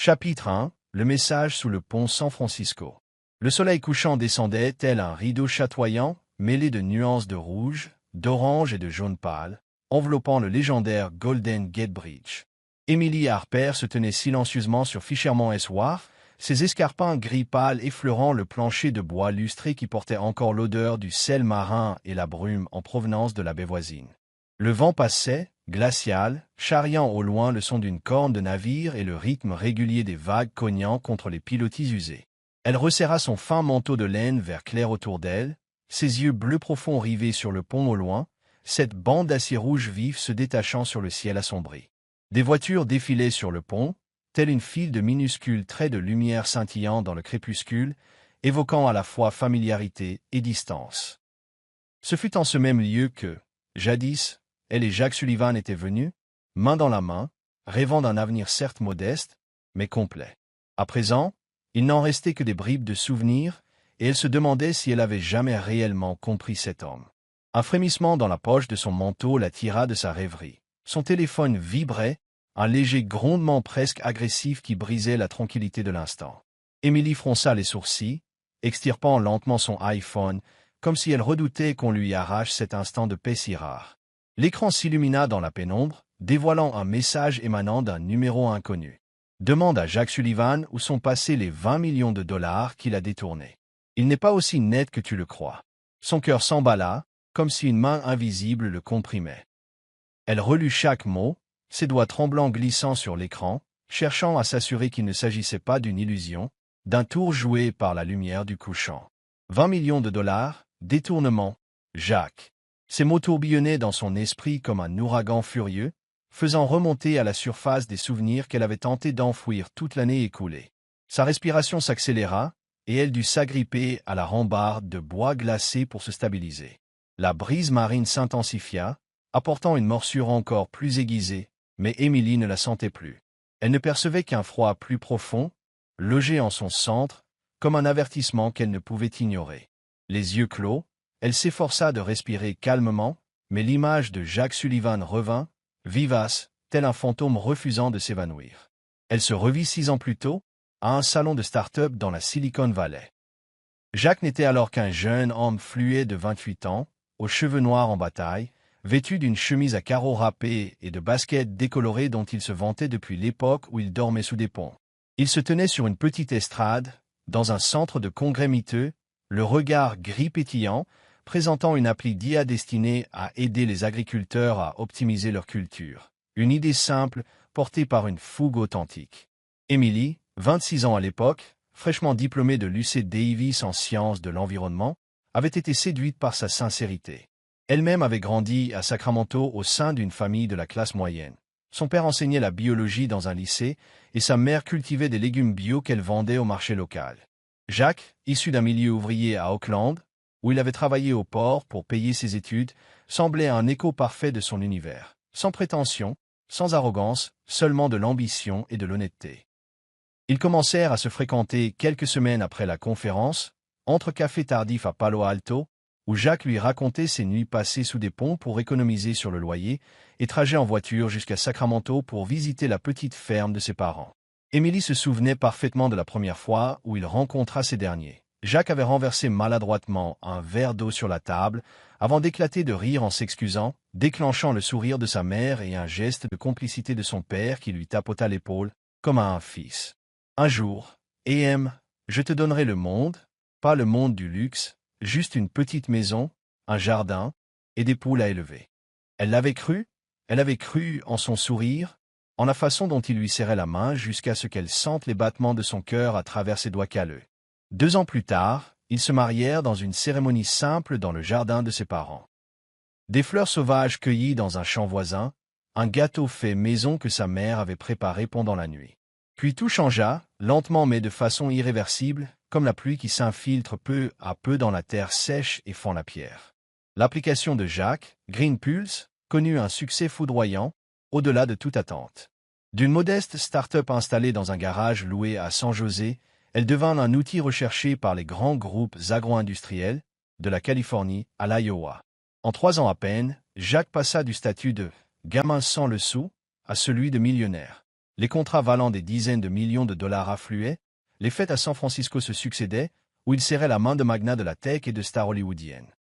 Chapitre 1. Le message sous le pont San Francisco. Le soleil couchant descendait tel un rideau chatoyant, mêlé de nuances de rouge, d'orange et de jaune pâle, enveloppant le légendaire Golden Gate Bridge. Emily Harper se tenait silencieusement sur Fisherman's Wharf, ses escarpins gris pâle effleurant le plancher de bois lustré qui portait encore l'odeur du sel marin et la brume en provenance de la baie voisine. Le vent passait, glacial, charriant au loin le son d'une corne de navire et le rythme régulier des vagues cognant contre les pilotis usés. Elle resserra son fin manteau de laine vert clair autour d'elle, ses yeux bleus profonds rivés sur le pont au loin, cette bande d'acier rouge vif se détachant sur le ciel assombri. Des voitures défilaient sur le pont, telle une file de minuscules traits de lumière scintillant dans le crépuscule, évoquant à la fois familiarité et distance. Ce fut en ce même lieu que, jadis, elle et Jack Sullivan étaient venus, main dans la main, rêvant d'un avenir certes modeste, mais complet. À présent, il n'en restait que des bribes de souvenirs, et elle se demandait si elle avait jamais réellement compris cet homme. Un frémissement dans la poche de son manteau la tira de sa rêverie. Son téléphone vibrait, un léger grondement presque agressif qui brisait la tranquillité de l'instant. Emily fronça les sourcils, extirpant lentement son iPhone, comme si elle redoutait qu'on lui arrache cet instant de paix si rare. L'écran s'illumina dans la pénombre, dévoilant un message émanant d'un numéro inconnu. Demande à Jack Sullivan où sont passés les 20 millions de dollars qu'il a détournés. Il n'est pas aussi net que tu le crois. Son cœur s'emballa, comme si une main invisible le comprimait. Elle relut chaque mot, ses doigts tremblants glissant sur l'écran, cherchant à s'assurer qu'il ne s'agissait pas d'une illusion, d'un tour joué par la lumière du couchant. 20 millions de dollars, détournement, Jack. Ces mots tourbillonnaient dans son esprit comme un ouragan furieux, faisant remonter à la surface des souvenirs qu'elle avait tenté d'enfouir toute l'année écoulée. Sa respiration s'accéléra, et elle dut s'agripper à la rambarde de bois glacé pour se stabiliser. La brise marine s'intensifia, apportant une morsure encore plus aiguisée, mais Emily ne la sentait plus. Elle ne percevait qu'un froid plus profond, logé en son centre, comme un avertissement qu'elle ne pouvait ignorer. Les yeux clos, elle s'efforça de respirer calmement, mais l'image de Jack Sullivan revint, vivace, tel un fantôme refusant de s'évanouir. Elle se revit 6 ans plus tôt, à un salon de start-up dans la Silicon Valley. Jack n'était alors qu'un jeune homme fluet de 28 ans, aux cheveux noirs en bataille, vêtu d'une chemise à carreaux râpés et de baskets décolorées dont il se vantait depuis l'époque où il dormait sous des ponts. Il se tenait sur une petite estrade, dans un centre de congrès miteux, le regard gris pétillant, présentant une appli d'IA destinée à aider les agriculteurs à optimiser leur culture. Une idée simple, portée par une fougue authentique. Emily, 26 ans à l'époque, fraîchement diplômée de l'UC Davis en sciences de l'environnement, avait été séduite par sa sincérité. Elle-même avait grandi à Sacramento au sein d'une famille de la classe moyenne. Son père enseignait la biologie dans un lycée et sa mère cultivait des légumes bio qu'elle vendait au marché local. Jack, issu d'un milieu ouvrier à Oakland, où il avait travaillé au port pour payer ses études, semblait un écho parfait de son univers. Sans prétention, sans arrogance, seulement de l'ambition et de l'honnêteté. Ils commencèrent à se fréquenter quelques semaines après la conférence, entre café tardif à Palo Alto, où Jack lui racontait ses nuits passées sous des ponts pour économiser sur le loyer, et trajets en voiture jusqu'à Sacramento pour visiter la petite ferme de ses parents. Emily se souvenait parfaitement de la première fois où il rencontra ces derniers. Jack avait renversé maladroitement un verre d'eau sur la table, avant d'éclater de rire en s'excusant, déclenchant le sourire de sa mère et un geste de complicité de son père qui lui tapota l'épaule, comme à un fils. Un jour, AM, je te donnerai le monde, pas le monde du luxe, juste une petite maison, un jardin, et des poules à élever. Elle avait cru en son sourire, en la façon dont il lui serrait la main jusqu'à ce qu'elle sente les battements de son cœur à travers ses doigts calleux. 2 ans plus tard, ils se marièrent dans une cérémonie simple dans le jardin de ses parents. Des fleurs sauvages cueillies dans un champ voisin, un gâteau fait maison que sa mère avait préparé pendant la nuit. Puis tout changea, lentement mais de façon irréversible, comme la pluie qui s'infiltre peu à peu dans la terre sèche et fend la pierre. L'application de Jack, Green Pulse, connut un succès foudroyant, au-delà de toute attente. D'une modeste start-up installée dans un garage loué à San José, elle devint un outil recherché par les grands groupes agro-industriels, de la Californie à l'Iowa. En 3 ans à peine, Jack passa du statut de « gamin sans le sou » à celui de millionnaire. Les contrats valant des dizaines de millions de dollars affluaient, les fêtes à San Francisco se succédaient, où il serrait la main de magnats de la tech et de stars hollywoodiennes.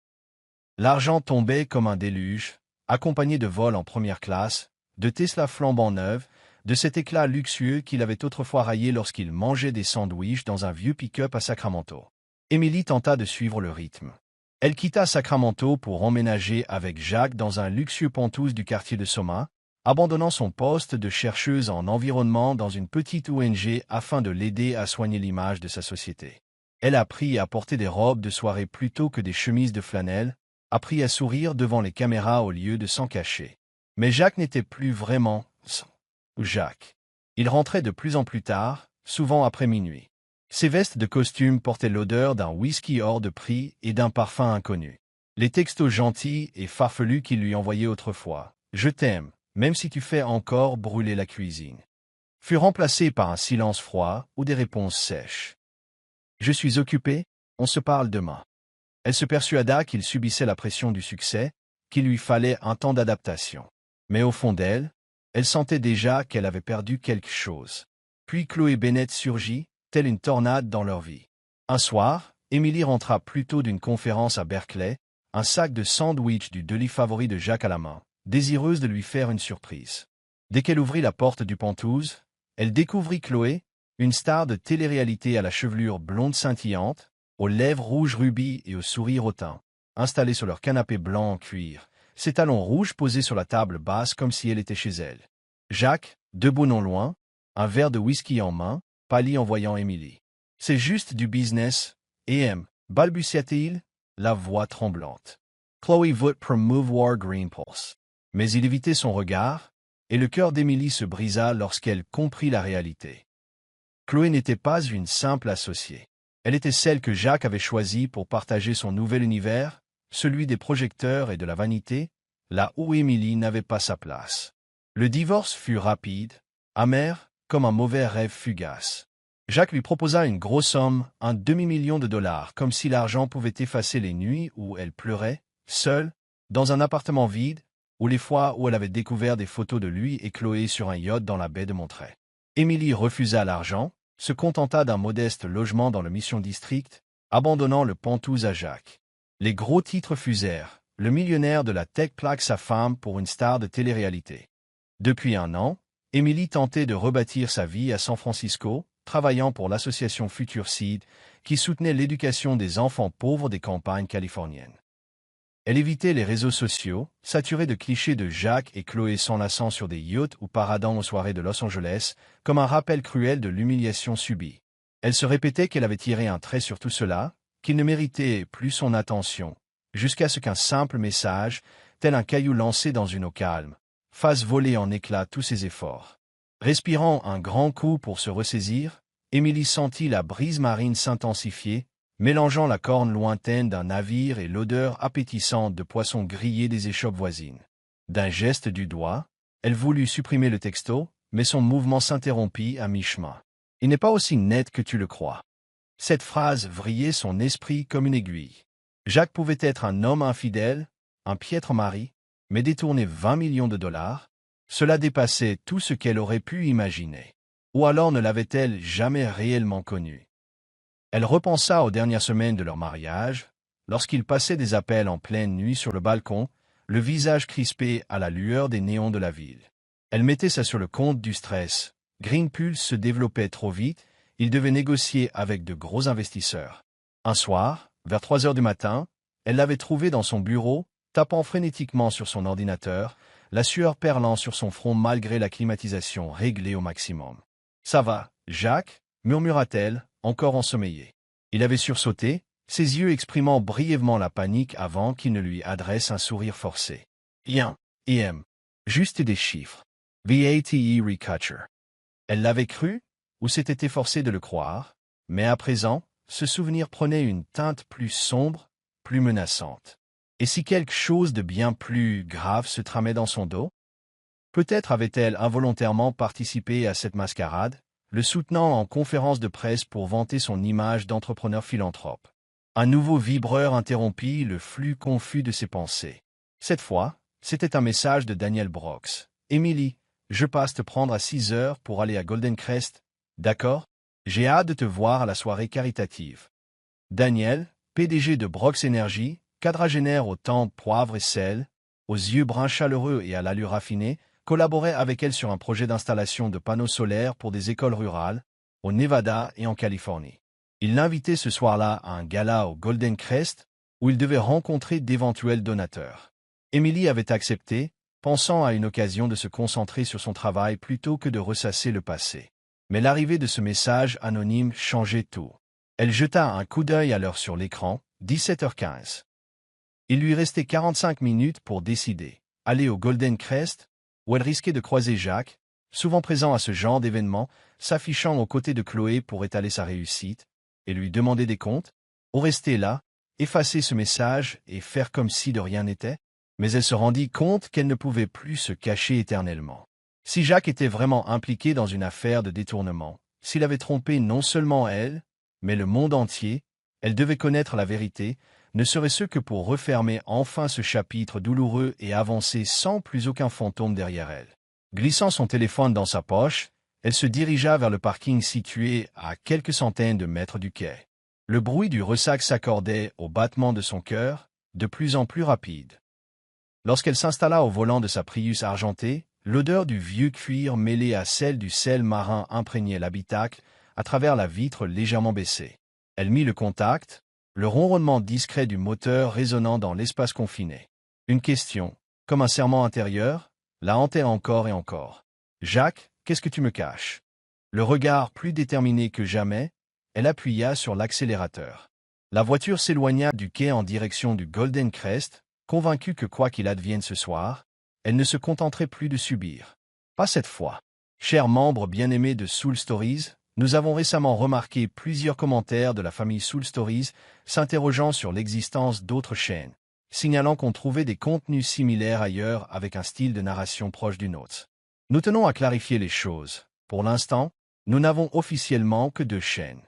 L'argent tombait comme un déluge, accompagné de vols en première classe, de Tesla flambant neuves, de cet éclat luxueux qu'il avait autrefois raillé lorsqu'il mangeait des sandwichs dans un vieux pick-up à Sacramento. Emily tenta de suivre le rythme. Elle quitta Sacramento pour emménager avec Jacques dans un luxueux penthouse du quartier de Soma, abandonnant son poste de chercheuse en environnement dans une petite ONG afin de l'aider à soigner l'image de sa société. Elle apprit à porter des robes de soirée plutôt que des chemises de flanelle, apprit à sourire devant les caméras au lieu de s'en cacher. Mais Jacques n'était plus vraiment Jacques. Il rentrait de plus en plus tard, souvent après minuit. Ses vestes de costume portaient l'odeur d'un whisky hors de prix et d'un parfum inconnu. Les textos gentils et farfelus qu'il lui envoyait autrefois, « Je t'aime, même si tu fais encore brûler la cuisine », furent remplacés par un silence froid ou des réponses sèches. « Je suis occupé, on se parle demain ». Elle se persuada qu'il subissait la pression du succès, qu'il lui fallait un temps d'adaptation. Mais au fond d'elle, elle sentait déjà qu'elle avait perdu quelque chose. Puis Chloé Bennett surgit, telle une tornade dans leur vie. Un soir, Emily rentra plus tôt d'une conférence à Berkeley, un sac de sandwich du deli favori de Jacques à la main, désireuse de lui faire une surprise. Dès qu'elle ouvrit la porte du penthouse, elle découvrit Chloé, une star de télé-réalité à la chevelure blonde scintillante, aux lèvres rouges rubis et au sourire hautain, installée sur leur canapé blanc en cuir, ses talons rouges posés sur la table basse comme si elle était chez elle. Jacques, debout non loin, un verre de whisky en main, pâlit en voyant Emily. « C'est juste du business, balbutia-t-il, la voix tremblante. Chloé vote promouvoir Greenpulse. Mais il évitait son regard, et le cœur d'Emily se brisa lorsqu'elle comprit la réalité. Chloé n'était pas une simple associée. Elle était celle que Jacques avait choisie pour partager son nouvel univers, celui des projecteurs et de la vanité, là où Emily n'avait pas sa place. Le divorce fut rapide, amer, comme un mauvais rêve fugace. Jacques lui proposa une grosse somme, un demi-million de dollars, comme si l'argent pouvait effacer les nuits où elle pleurait, seule, dans un appartement vide, ou les fois où elle avait découvert des photos de lui et Chloé sur un yacht dans la baie de Monterey. Emily refusa l'argent, se contenta d'un modeste logement dans le Mission District, abandonnant le penthouse à Jacques. Les gros titres fusèrent. Le millionnaire de la tech plaque sa femme pour une star de télé-réalité. Depuis un an, Emily tentait de rebâtir sa vie à San Francisco, travaillant pour l'association Future Seed, qui soutenait l'éducation des enfants pauvres des campagnes californiennes. Elle évitait les réseaux sociaux, saturée de clichés de Jacques et Chloé s'enlaçant sur des yachts ou paradant aux soirées de Los Angeles, comme un rappel cruel de l'humiliation subie. Elle se répétait qu'elle avait tiré un trait sur tout cela, qu'il ne méritait plus son attention, jusqu'à ce qu'un simple message, tel un caillou lancé dans une eau calme, fasse voler en éclats tous ses efforts. Respirant un grand coup pour se ressaisir, Emily sentit la brise marine s'intensifier, mélangeant la corne lointaine d'un navire et l'odeur appétissante de poissons grillés des échoppes voisines. D'un geste du doigt, elle voulut supprimer le texto, mais son mouvement s'interrompit à mi-chemin. « Il n'est pas aussi net que tu le crois. » Cette phrase vrillait son esprit comme une aiguille. Jacques pouvait être un homme infidèle, un piètre mari, mais détourner 20 millions de dollars, cela dépassait tout ce qu'elle aurait pu imaginer. Ou alors ne l'avait-elle jamais réellement connu? Elle repensa aux dernières semaines de leur mariage, lorsqu'ils passaient des appels en pleine nuit sur le balcon, le visage crispé à la lueur des néons de la ville. Elle mettait ça sur le compte du stress. Greenpulse se développait trop vite, il devait négocier avec de gros investisseurs. Un soir, vers 3 heures du matin, elle l'avait trouvé dans son bureau, tapant frénétiquement sur son ordinateur, la sueur perlant sur son front malgré la climatisation réglée au maximum. « Ça va, Jacques » murmura-t-elle, encore ensommeillée. Il avait sursauté, ses yeux exprimant brièvement la panique avant qu'il ne lui adresse un sourire forcé. « Rien, juste des chiffres. VAT recapture. » Elle l'avait cru, ou s'était efforcée de le croire, mais à présent, ce souvenir prenait une teinte plus sombre, plus menaçante. Et si quelque chose de bien plus grave se tramait dans son dos? Peut-être avait-elle involontairement participé à cette mascarade, le soutenant en conférence de presse pour vanter son image d'entrepreneur philanthrope. Un nouveau vibreur interrompit le flux confus de ses pensées. Cette fois, c'était un message de Daniel Brooks. « Emily, je passe te prendre à 6 heures pour aller à Golden Crest. D'accord? J'ai hâte de te voir à la soirée caritative. Daniel, PDG de Brox Energy, quadragénaire au temps poivre et sel, aux yeux bruns chaleureux et à l'allure raffinée, collaborait avec elle sur un projet d'installation de panneaux solaires pour des écoles rurales, au Nevada et en Californie. Il l'invitait ce soir-là à un gala au Golden Crest, où il devait rencontrer d'éventuels donateurs. Emily avait accepté, pensant à une occasion de se concentrer sur son travail plutôt que de ressasser le passé. Mais l'arrivée de ce message anonyme changeait tout. Elle jeta un coup d'œil à l'heure sur l'écran, 17h15. Il lui restait 45 minutes pour décider. Aller au Golden Crest, où elle risquait de croiser Jacques, souvent présent à ce genre d'événement, s'affichant aux côtés de Chloé pour étaler sa réussite, et lui demander des comptes, ou rester là, effacer ce message et faire comme si de rien n'était. Mais elle se rendit compte qu'elle ne pouvait plus se cacher éternellement. Si Jacques était vraiment impliqué dans une affaire de détournement, s'il avait trompé non seulement elle, mais le monde entier, elle devait connaître la vérité, ne serait-ce que pour refermer enfin ce chapitre douloureux et avancer sans plus aucun fantôme derrière elle. Glissant son téléphone dans sa poche, elle se dirigea vers le parking situé à quelques centaines de mètres du quai. Le bruit du ressac s'accordait au battement de son cœur, de plus en plus rapide. Lorsqu'elle s'installa au volant de sa Prius argentée, l'odeur du vieux cuir mêlée à celle du sel marin imprégnait l'habitacle à travers la vitre légèrement baissée. Elle mit le contact, le ronronnement discret du moteur résonnant dans l'espace confiné. Une question, comme un serment intérieur, la hantait encore et encore. « Jacques, qu'est-ce que tu me caches ?» Le regard plus déterminé que jamais, elle appuya sur l'accélérateur. La voiture s'éloigna du quai en direction du Golden Crest, convaincue que quoi qu'il advienne ce soir, elle ne se contenterait plus de subir. Pas cette fois. Chers membres bien-aimés de Soul Stories, nous avons récemment remarqué plusieurs commentaires de la famille Soul Stories s'interrogeant sur l'existence d'autres chaînes, signalant qu'on trouvait des contenus similaires ailleurs avec un style de narration proche du nôtre. Nous tenons à clarifier les choses. Pour l'instant, nous n'avons officiellement que 2 chaînes.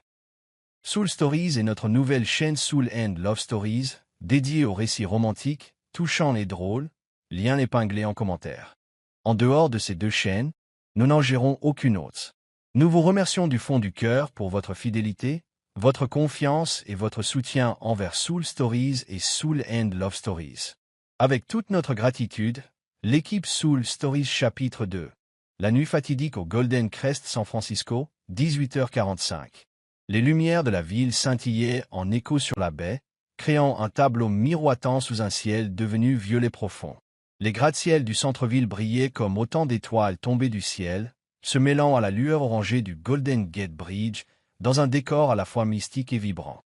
Soul Stories est notre nouvelle chaîne Soul and Love Stories, dédiée aux récits romantiques, touchants et drôles, lien épinglé en commentaire. En dehors de ces 2 chaînes, nous n'en gérons aucune autre. Nous vous remercions du fond du cœur pour votre fidélité, votre confiance et votre soutien envers Soul Stories et Soul and Love Stories. Avec toute notre gratitude, l'équipe Soul Stories chapitre 2. La nuit fatidique au Golden Crest San Francisco, 18h45. Les lumières de la ville scintillaient en écho sur la baie, créant un tableau miroitant sous un ciel devenu violet profond. Les gratte-ciels du centre-ville brillaient comme autant d'étoiles tombées du ciel, se mêlant à la lueur orangée du Golden Gate Bridge, dans un décor à la fois mystique et vibrant.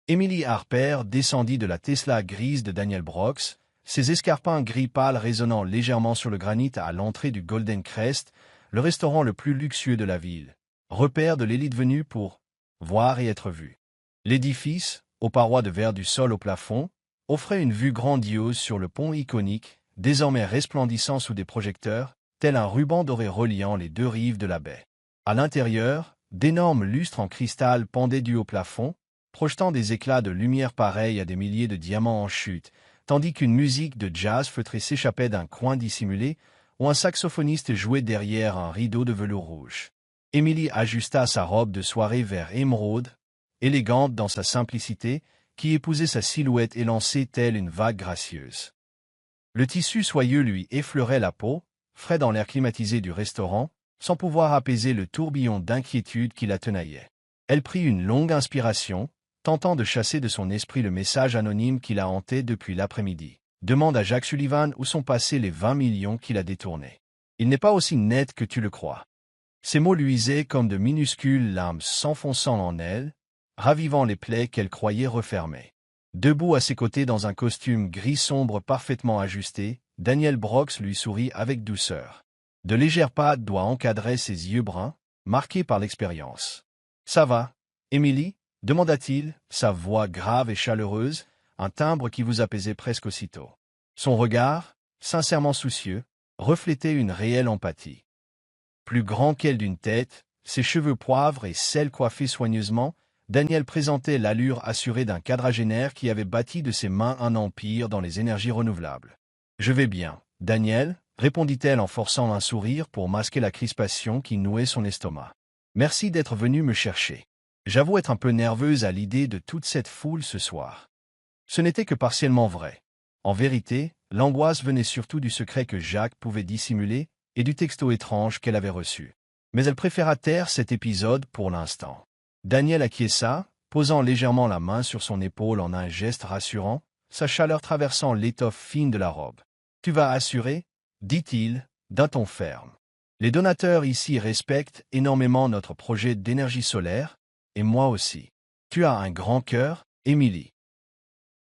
Emily Harper descendit de la Tesla grise de Daniel Brox, ses escarpins gris pâle résonnant légèrement sur le granit à l'entrée du Golden Crest, le restaurant le plus luxueux de la ville, repère de l'élite venue pour voir et être vue. L'édifice, aux parois de verre du sol au plafond, offrait une vue grandiose sur le pont iconique, désormais resplendissant sous des projecteurs, tel un ruban doré reliant les 2 rives de la baie. À l'intérieur, d'énormes lustres en cristal pendaient du haut plafond, projetant des éclats de lumière pareils à des milliers de diamants en chute, tandis qu'une musique de jazz feutré s'échappait d'un coin dissimulé, où un saxophoniste jouait derrière un rideau de velours rouge. Emily ajusta sa robe de soirée vert émeraude, élégante dans sa simplicité, qui épousait sa silhouette élancée telle une vague gracieuse. Le tissu soyeux lui effleurait la peau, frais dans l'air climatisé du restaurant, sans pouvoir apaiser le tourbillon d'inquiétude qui la tenaillait. Elle prit une longue inspiration, tentant de chasser de son esprit le message anonyme qui la hantait depuis l'après-midi. Demande à Jacques Sullivan où sont passés les 20 millions qu'il a détournés. Il n'est pas aussi net que tu le crois. Ces mots luisaient comme de minuscules lames s'enfonçant en elle, ravivant les plaies qu'elle croyait refermées. Debout à ses côtés dans un costume gris sombre parfaitement ajusté, Daniel Brox lui sourit avec douceur. De légères pattes doigts encadraient ses yeux bruns, marqués par l'expérience. « Ça va, Emily ?» demanda-t-il, sa voix grave et chaleureuse, un timbre qui vous apaisait presque aussitôt. Son regard, sincèrement soucieux, reflétait une réelle empathie. Plus grand qu'elle d'une tête, ses cheveux poivres et celles coiffées soigneusement, Daniel présentait l'allure assurée d'un quadragénaire qui avait bâti de ses mains un empire dans les énergies renouvelables. « Je vais bien, Daniel, répondit-elle en forçant un sourire pour masquer la crispation qui nouait son estomac. Merci d'être venu me chercher. J'avoue être un peu nerveuse à l'idée de toute cette foule ce soir. Ce n'était que partiellement vrai. En vérité, l'angoisse venait surtout du secret que Jacques pouvait dissimuler et du texto étrange qu'elle avait reçu. Mais elle préféra taire cet épisode pour l'instant. Daniel acquiesça, posant légèrement la main sur son épaule en un geste rassurant, sa chaleur traversant l'étoffe fine de la robe. « Tu vas assurer ?» dit-il, d'un ton ferme. « Les donateurs ici respectent énormément notre projet d'énergie solaire, et moi aussi. Tu as un grand cœur, Émilie. »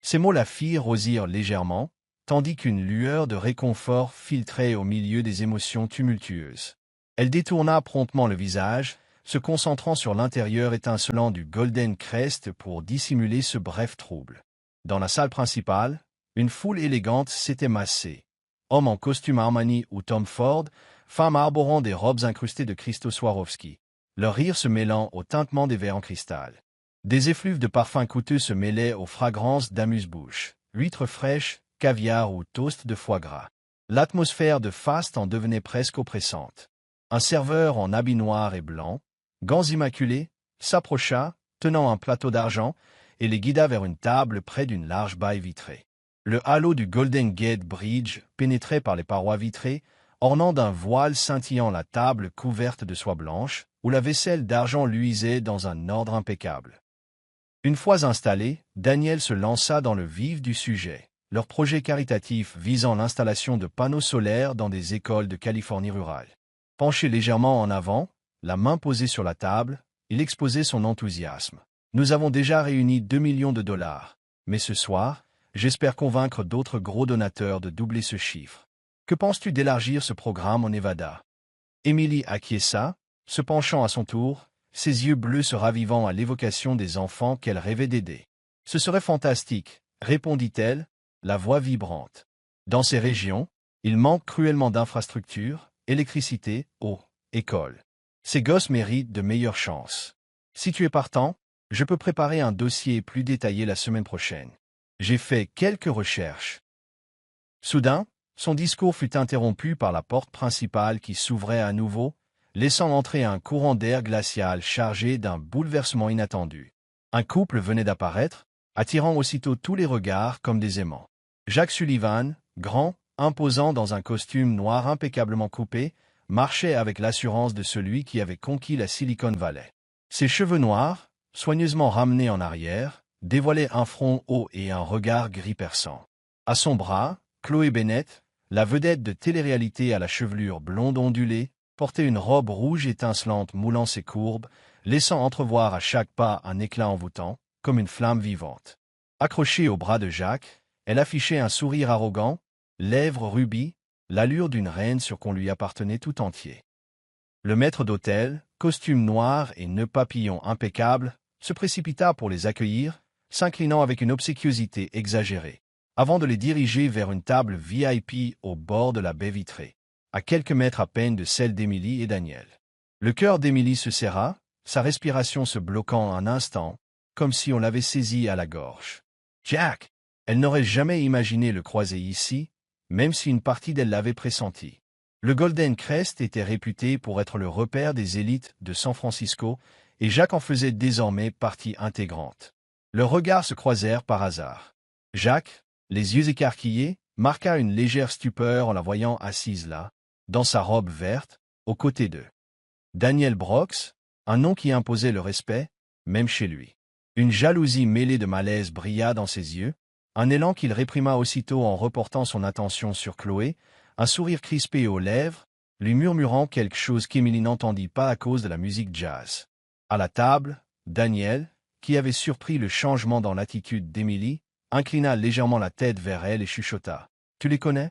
Ces mots la firent rosir légèrement, tandis qu'une lueur de réconfort filtrait au milieu des émotions tumultueuses. Elle détourna promptement le visage, se concentrant sur l'intérieur étincelant du Golden Crest pour dissimuler ce bref trouble. Dans la salle principale, une foule élégante s'était massée. Hommes en costume Armani ou Tom Ford, femmes arborant des robes incrustées de Christo Swarovski, leur rire se mêlant au tintement des verres en cristal. Des effluves de parfums coûteux se mêlaient aux fragrances d'amuse-bouche, huîtres fraîches, caviar ou toast de foie gras. L'atmosphère de faste en devenait presque oppressante. Un serveur en habit noir et blanc, gants immaculés, s'approcha, tenant un plateau d'argent, et les guida vers une table près d'une large baille vitrée. Le halo du Golden Gate Bridge pénétrait par les parois vitrées, ornant d'un voile scintillant la table couverte de soie blanche, où la vaisselle d'argent luisait dans un ordre impeccable. Une fois installé, Daniel se lança dans le vif du sujet, leur projet caritatif visant l'installation de panneaux solaires dans des écoles de Californie rurale. Penché légèrement en avant, la main posée sur la table, il exposait son enthousiasme. « Nous avons déjà réuni 2 millions de dollars, mais ce soir, j'espère convaincre d'autres gros donateurs de doubler ce chiffre. Que penses-tu d'élargir ce programme au Nevada ?» Émilie acquiesça, se penchant à son tour, ses yeux bleus se ravivant à l'évocation des enfants qu'elle rêvait d'aider. « Ce serait fantastique, » répondit-elle, la voix vibrante. « Dans ces régions, il manque cruellement d'infrastructures, électricité, eau, école. Ces gosses méritent de meilleures chances. Si tu es partant, je peux préparer un dossier plus détaillé la semaine prochaine. J'ai fait quelques recherches. » Soudain, son discours fut interrompu par la porte principale qui s'ouvrait à nouveau, laissant entrer un courant d'air glacial chargé d'un bouleversement inattendu. Un couple venait d'apparaître, attirant aussitôt tous les regards comme des aimants. Jacques Sullivan, grand, imposant dans un costume noir impeccablement coupé, marchait avec l'assurance de celui qui avait conquis la Silicon Valley. Ses cheveux noirs, soigneusement ramenés en arrière, dévoilaient un front haut et un regard gris perçant. À son bras, Chloé Bennett, la vedette de télé-réalité à la chevelure blonde ondulée, portait une robe rouge étincelante moulant ses courbes, laissant entrevoir à chaque pas un éclat envoûtant, comme une flamme vivante. Accrochée au bras de Jacques, elle affichait un sourire arrogant, lèvres rubis, l'allure d'une reine sur qu'on lui appartenait tout entier. Le maître d'hôtel, costume noir et nœud papillon impeccable, se précipita pour les accueillir, s'inclinant avec une obséquiosité exagérée, avant de les diriger vers une table VIP au bord de la baie vitrée, à quelques mètres à peine de celle d'Émilie et Daniel. Le cœur d'Émilie se serra, sa respiration se bloquant un instant, comme si on l'avait saisie à la gorge. Jack! Elle n'aurait jamais imaginé le croiser ici, même si une partie d'elle l'avait pressenti. Le Golden Crest était réputé pour être le repère des élites de San Francisco, et Jacques en faisait désormais partie intégrante. Leurs regards se croisèrent par hasard. Jacques, les yeux écarquillés, marqua une légère stupeur en la voyant assise là, dans sa robe verte, aux côtés d'eux. Daniel Brooks, un nom qui imposait le respect, même chez lui. Une jalousie mêlée de malaise brilla dans ses yeux, un élan qu'il réprima aussitôt en reportant son attention sur Chloé, un sourire crispé aux lèvres, lui murmurant quelque chose qu'Émilie n'entendit pas à cause de la musique jazz. À la table, Daniel, qui avait surpris le changement dans l'attitude d'Émilie, inclina légèrement la tête vers elle et chuchota. « Tu les connais ?»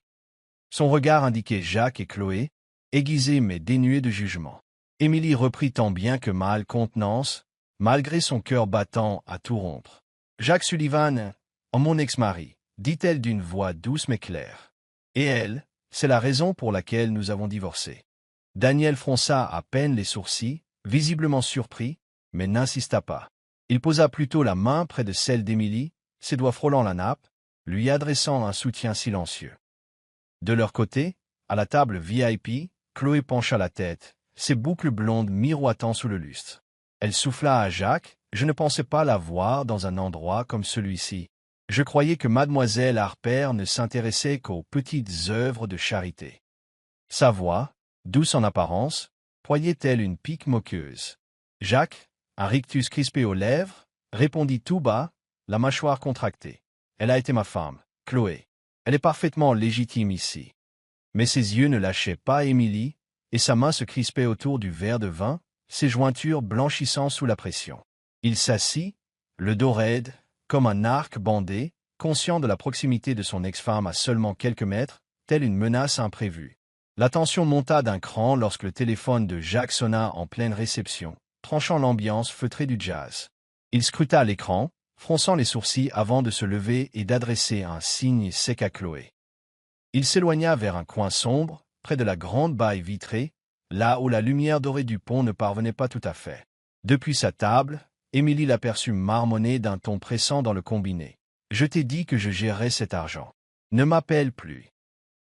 Son regard indiquait Jacques et Chloé, aiguisé mais dénué de jugement. Émilie reprit tant bien que mal contenance, malgré son cœur battant à tout rompre. « Jacques Sullivan, oh mon ex-mari, dit-elle d'une voix douce mais claire. Et elle, c'est la raison pour laquelle nous avons divorcé. » Daniel fronça à peine les sourcils, visiblement surpris, mais n'insista pas. Il posa plutôt la main près de celle d'Émilie, ses doigts frôlant la nappe, lui adressant un soutien silencieux. De leur côté, À la table VIP, Chloé pencha la tête, ses boucles blondes miroitant sous le lustre. Elle souffla à Jacques, « Je ne pensais pas la voir dans un endroit comme celui-ci. Je croyais que mademoiselle Harper ne s'intéressait qu'aux petites œuvres de charité. » Sa voix, douce en apparence, ployait telle une pique moqueuse. Jacques, un rictus crispé aux lèvres, répondit tout bas, la mâchoire contractée. « Elle a été ma femme, Chloé. Elle est parfaitement légitime ici. » Mais ses yeux ne lâchaient pas Émilie, et sa main se crispait autour du verre de vin, ses jointures blanchissant sous la pression. Il s'assit, le dos raide, comme un arc bandé, conscient de la proximité de son ex-femme à seulement quelques mètres, telle une menace imprévue. La tension monta d'un cran lorsque le téléphone de Jacques sonna en pleine réception, tranchant l'ambiance feutrée du jazz. Il scruta l'écran, fronçant les sourcils avant de se lever et d'adresser un signe sec à Chloé. Il s'éloigna vers un coin sombre, près de la grande baille vitrée, là où la lumière dorée du pont ne parvenait pas tout à fait. Depuis sa table, Émilie l'aperçut marmonner d'un ton pressant dans le combiné. « Je t'ai dit que je gérerais cet argent. Ne m'appelle plus. »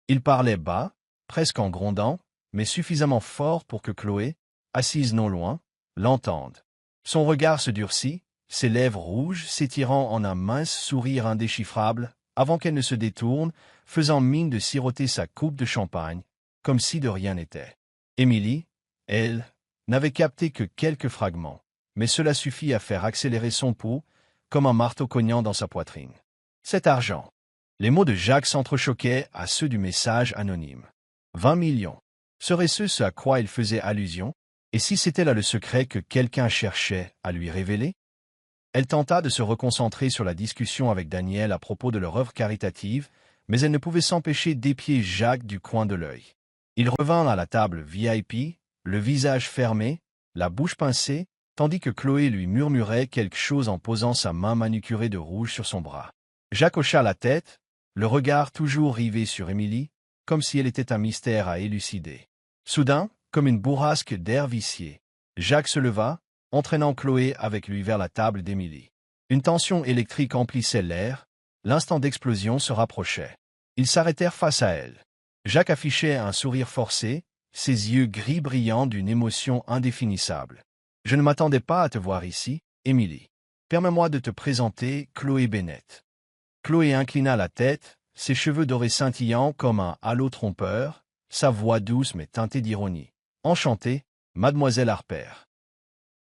Il parlait bas, presque en grondant, mais suffisamment fort pour que Chloé, assise non loin, l'entende. Son regard se durcit, ses lèvres rouges s'étirant en un mince sourire indéchiffrable, avant qu'elle ne se détourne, faisant mine de siroter sa coupe de champagne, comme si de rien n'était. Émilie, elle, n'avait capté que quelques fragments, mais cela suffit à faire accélérer son pouls, comme un marteau cognant dans sa poitrine. Cet argent. Les mots de Jacques s'entrechoquaient à ceux du message anonyme. 20 millions. Serait-ce ce à quoi il faisait allusion? Et si c'était là le secret que quelqu'un cherchait à lui révéler? Elle tenta de se reconcentrer sur la discussion avec Daniel à propos de leur œuvre caritative, mais elle ne pouvait s'empêcher d'épier Jacques du coin de l'œil. Il revint à la table VIP, le visage fermé, la bouche pincée, tandis que Chloé lui murmurait quelque chose en posant sa main manucurée de rouge sur son bras. Jacques hocha la tête, le regard toujours rivé sur Émilie, comme si elle était un mystère à élucider. Soudain, comme une bourrasque d'air vicié, Jacques se leva, entraînant Chloé avec lui vers la table d'Émilie. Une tension électrique emplissait l'air, l'instant d'explosion se rapprochait. Ils s'arrêtèrent face à elle. Jacques affichait un sourire forcé, ses yeux gris brillants d'une émotion indéfinissable. « Je ne m'attendais pas à te voir ici, Émilie. Permets-moi de te présenter Chloé Bennett. » Chloé inclina la tête, ses cheveux dorés scintillants comme un halo trompeur, sa voix douce mais teintée d'ironie. « Enchantée, mademoiselle Harper.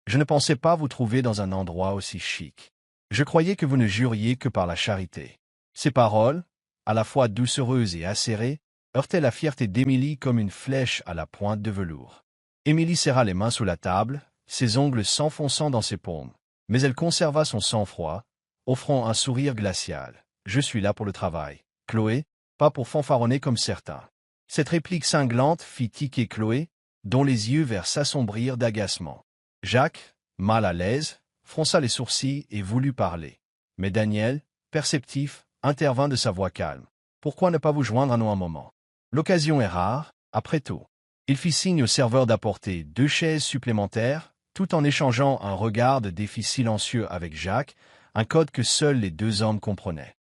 Je ne pensais pas vous trouver dans un endroit aussi chic. Je croyais que vous ne juriez que par la charité. » Ces paroles, à la fois doucereuses et acérées, heurtaient la fierté d'Émilie comme une flèche à la pointe de velours. Émilie serra les mains sous la table, ses ongles s'enfonçant dans ses paumes. Mais elle conserva son sang-froid, offrant un sourire glacial. « Je suis là pour le travail, Chloé, pas pour fanfaronner comme certains. » Cette réplique cinglante fit tiquer Chloé, dont les yeux verts s'assombrirent d'agacement. Jacques, mal à l'aise, fronça les sourcils et voulut parler. Mais Daniel, perceptif, intervint de sa voix calme. « Pourquoi ne pas vous joindre à nous un moment? L'occasion est rare, après tout. » Il fit signe au serveur d'apporter 2 chaises supplémentaires, tout en échangeant un regard de défi silencieux avec Jacques, un code que seuls les 2 hommes comprenaient.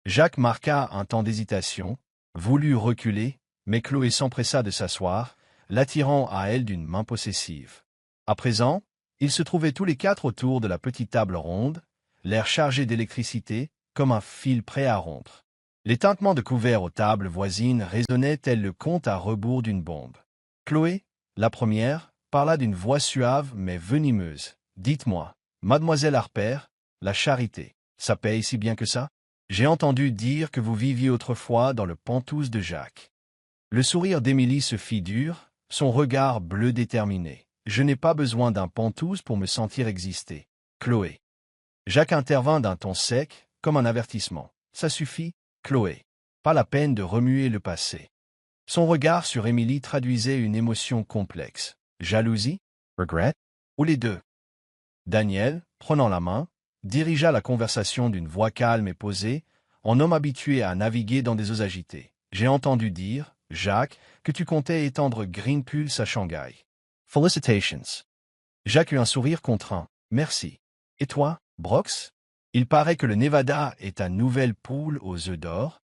Jacques marqua un temps d'hésitation, voulut reculer, mais Chloé s'empressa de s'asseoir, l'attirant à elle d'une main possessive. À présent, ils se trouvaient tous les 4 autour de la petite table ronde, l'air chargé d'électricité, comme un fil prêt à rompre. Les tintements de couverts aux tables voisines résonnaient tel le compte à rebours d'une bombe. Chloé, la première, parla d'une voix suave mais venimeuse. « Dites-moi, mademoiselle Harper, la charité, ça paye si bien que ça? J'ai entendu dire que vous viviez autrefois dans le Penthouse de Jacques. » Le sourire d'Émilie se fit dur, son regard bleu déterminé. « Je n'ai pas besoin d'un Penthouse pour me sentir exister, Chloé. » Jacques intervint d'un ton sec, comme un avertissement. « Ça suffit, Chloé. Pas la peine de remuer le passé. » Son regard sur Émilie traduisait une émotion complexe. Jalousie? Regret? Ou les deux? Daniel, prenant la main, dirigea la conversation d'une voix calme et posée, en homme habitué à naviguer dans des eaux agitées. « J'ai entendu dire, Jacques, que tu comptais étendre Greenpulse à Shanghai. Felicitations. » Jacques eut un sourire contraint. « Merci. Et toi, Brox? Il paraît que le Nevada est ta nouvelle poule aux œufs d'or. »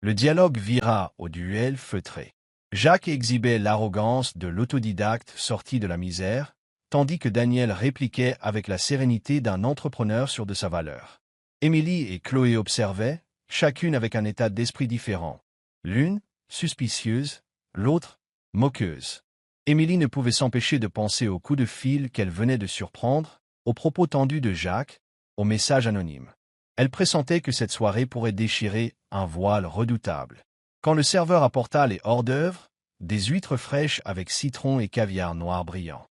Le dialogue vira au duel feutré. Jacques exhibait l'arrogance de l'autodidacte sorti de la misère, tandis que Daniel répliquait avec la sérénité d'un entrepreneur sûr de sa valeur. Émilie et Chloé observaient, chacune avec un état d'esprit différent. L'une, suspicieuse, l'autre, moqueuse. Émilie ne pouvait s'empêcher de penser au coup de fil qu'elle venait de surprendre, aux propos tendus de Jacques, au message anonyme. Elle pressentait que cette soirée pourrait déchirer un voile redoutable. Quand le serveur apporta les hors-d'œuvre, des huîtres fraîches avec citron et caviar noir brillant.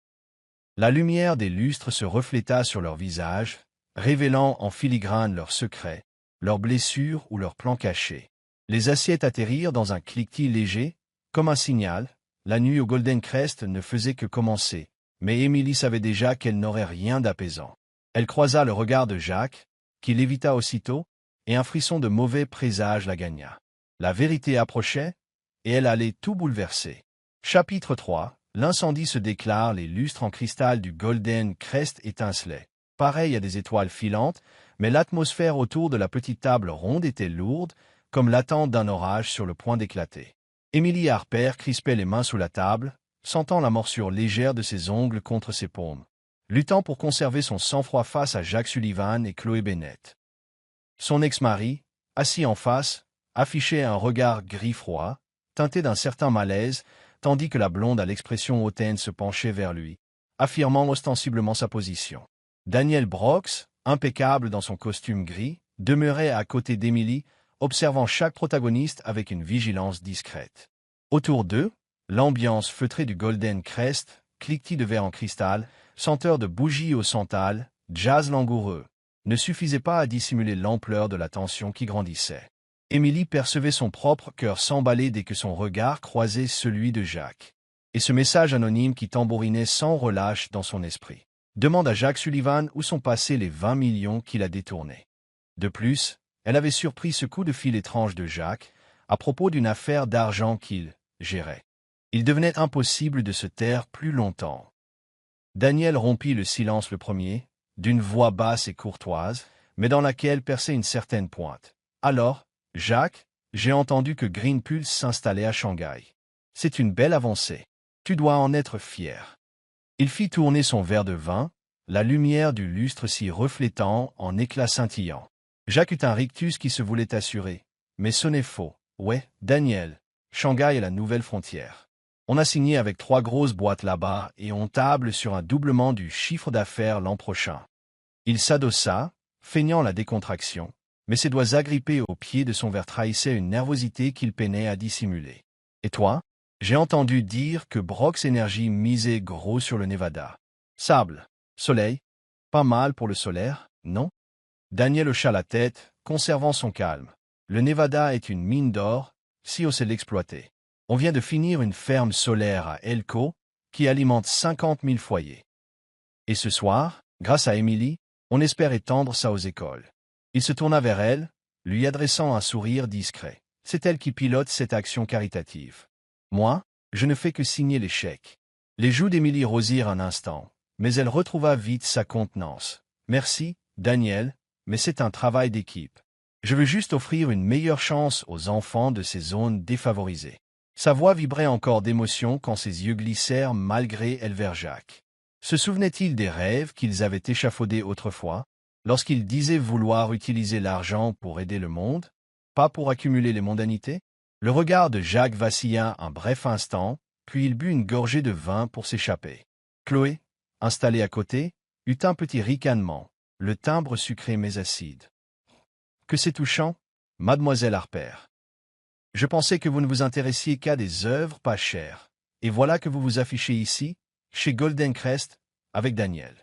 La lumière des lustres se refléta sur leurs visages, révélant en filigrane leurs secrets, leurs blessures ou leurs plans cachés. Les assiettes atterrirent dans un cliquetis léger, comme un signal. La nuit au Golden Crest ne faisait que commencer, mais Émilie savait déjà qu'elle n'aurait rien d'apaisant. Elle croisa le regard de Jacques, qui l'évita aussitôt, et un frisson de mauvais présage la gagna. La vérité approchait, et elle allait tout bouleverser. Chapitre 3. L'incendie se déclare, les lustres en cristal du Golden Crest étincelaient. Pareil à des étoiles filantes, mais l'atmosphère autour de la petite table ronde était lourde, comme l'attente d'un orage sur le point d'éclater. Émilie Harper crispait les mains sous la table, sentant la morsure légère de ses ongles contre ses paumes, luttant pour conserver son sang-froid face à Jacques Sullivan et Chloé Bennett. Son ex-mari, assis en face, affichait un regard gris-froid, teinté d'un certain malaise, tandis que la blonde à l'expression hautaine se penchait vers lui, affirmant ostensiblement sa position. Daniel Brox, impeccable dans son costume gris, demeurait à côté d'Émilie, observant chaque protagoniste avec une vigilance discrète. Autour d'eux, l'ambiance feutrée du Golden Crest, cliquetis de verre en cristal, senteur de bougies au santal, jazz langoureux, ne suffisait pas à dissimuler l'ampleur de la tension qui grandissait. Émilie percevait son propre cœur s'emballer dès que son regard croisait celui de Jacques. Et ce message anonyme qui tambourinait sans relâche dans son esprit. Demande à Jacques Sullivan où sont passés les 20 millions qu'il a détournés. De plus, elle avait surpris ce coup de fil étrange de Jacques, à propos d'une affaire d'argent qu'il gérait. Il devenait impossible de se taire plus longtemps. Daniel rompit le silence le premier, d'une voix basse et courtoise, mais dans laquelle perçait une certaine pointe. Alors, Jacques, j'ai entendu que Greenpulse s'installait à Shanghai. C'est une belle avancée. Tu dois en être fier. Il fit tourner son verre de vin, la lumière du lustre s'y reflétant en éclats scintillants. Jacques eut un rictus qui se voulait assurer, mais sonnait faux. Ouais, Daniel, Shanghai est la nouvelle frontière. On a signé avec 3 grosses boîtes là-bas et on table sur un doublement du chiffre d'affaires l'an prochain. Il s'adossa, feignant la décontraction, mais ses doigts agrippés au pied de son verre trahissaient une nervosité qu'il peinait à dissimuler. Et toi? J'ai entendu dire que Brox Energy misait gros sur le Nevada. Sable, soleil, pas mal pour le solaire, non? Daniel hocha la tête, conservant son calme. Le Nevada est une mine d'or, si on sait l'exploiter. On vient de finir une ferme solaire à Elko, qui alimente 50 000 foyers. Et ce soir, grâce à Émilie, on espère étendre ça aux écoles. Il se tourna vers elle, lui adressant un sourire discret. C'est elle qui pilote cette action caritative. Moi, je ne fais que signer les chèques. Les joues d'Émilie rosirent un instant, mais elle retrouva vite sa contenance. Merci, Daniel, mais c'est un travail d'équipe. Je veux juste offrir une meilleure chance aux enfants de ces zones défavorisées. Sa voix vibrait encore d'émotion quand ses yeux glissèrent malgré elle vers Jacques. Se souvenait-il des rêves qu'ils avaient échafaudés autrefois, lorsqu'il disait vouloir utiliser l'argent pour aider le monde, pas pour accumuler les mondanités? Le regard de Jacques vacilla un bref instant, puis il but une gorgée de vin pour s'échapper. Chloé, installée à côté, eut un petit ricanement, le timbre sucré mais acide. « Que c'est touchant, mademoiselle Harper. Je pensais que vous ne vous intéressiez qu'à des œuvres pas chères, et voilà que vous vous affichez ici, chez Golden Crest, avec Daniel. »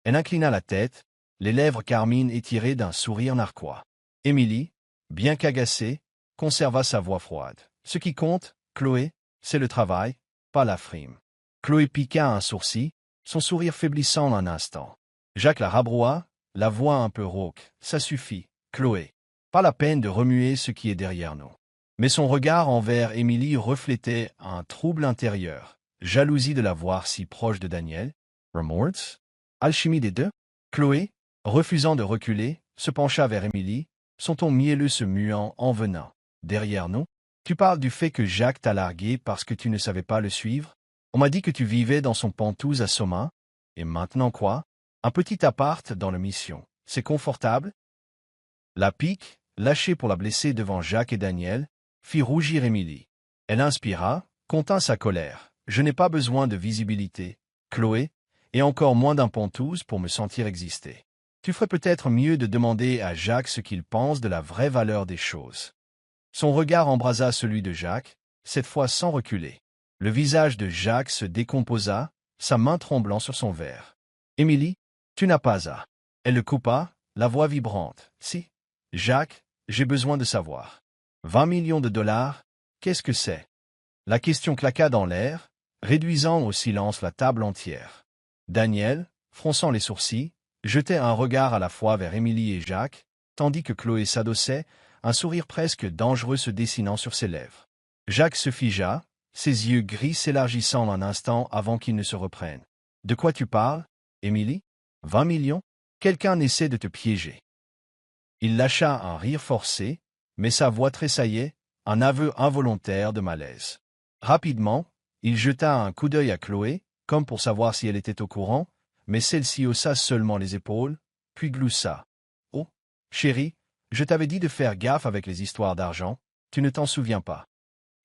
Elle inclina la tête, les lèvres carmines étirées d'un sourire narquois. Émilie, bien qu'agacée, conserva sa voix froide. « Ce qui compte, Chloé, c'est le travail, pas la frime. » Chloé piqua un sourcil, son sourire faiblissant un instant. Jacques la rabroua, la voix un peu rauque. « Ça suffit, Chloé. Pas la peine de remuer ce qui est derrière nous. » Mais son regard envers Émilie reflétait un trouble intérieur, jalousie de la voir si proche de Daniel, remords, alchimie des deux. Chloé, refusant de reculer, se pencha vers Émilie, son ton mielleux se muant en venant. Derrière nous, Tu parles du fait que Jacques t'a largué parce que tu ne savais pas le suivre? On m'a dit que tu vivais dans son Penthouse à Soma. Et maintenant quoi? Un petit appart dans la Mission. C'est confortable? La pique, lâchée pour la blesser devant Jacques et Daniel, fit rougir Émilie. Elle inspira, contint sa colère. Je n'ai pas besoin de visibilité, Chloé, et encore moins d'un Penthouse pour me sentir exister. Tu ferais peut-être mieux de demander à Jacques ce qu'il pense de la vraie valeur des choses. Son regard embrasa celui de Jacques, cette fois sans reculer. Le visage de Jacques se décomposa, sa main tremblant sur son verre. Émilie, tu n'as pas à. Elle le coupa, la voix vibrante. Si, Jacques, j'ai besoin de savoir. 20 millions de dollars, qu'est-ce que c'est? La question claqua dans l'air, réduisant au silence la table entière. Daniel, fronçant les sourcils, jetait un regard à la fois vers Émilie et Jacques, tandis que Chloé s'adossait, un sourire presque dangereux se dessinant sur ses lèvres. Jacques se figea, ses yeux gris s'élargissant un instant avant qu'il ne se reprenne. « De quoi tu parles, Émilie? 20 millions? Quelqu'un essaie de te piéger. » Il lâcha un rire forcé, mais sa voix tressaillait, un aveu involontaire de malaise. Rapidement, il jeta un coup d'œil à Chloé, comme pour savoir si elle était au courant, mais celle-ci haussa seulement les épaules, puis gloussa. « Oh, chérie, je t'avais dit de faire gaffe avec les histoires d'argent, tu ne t'en souviens pas. »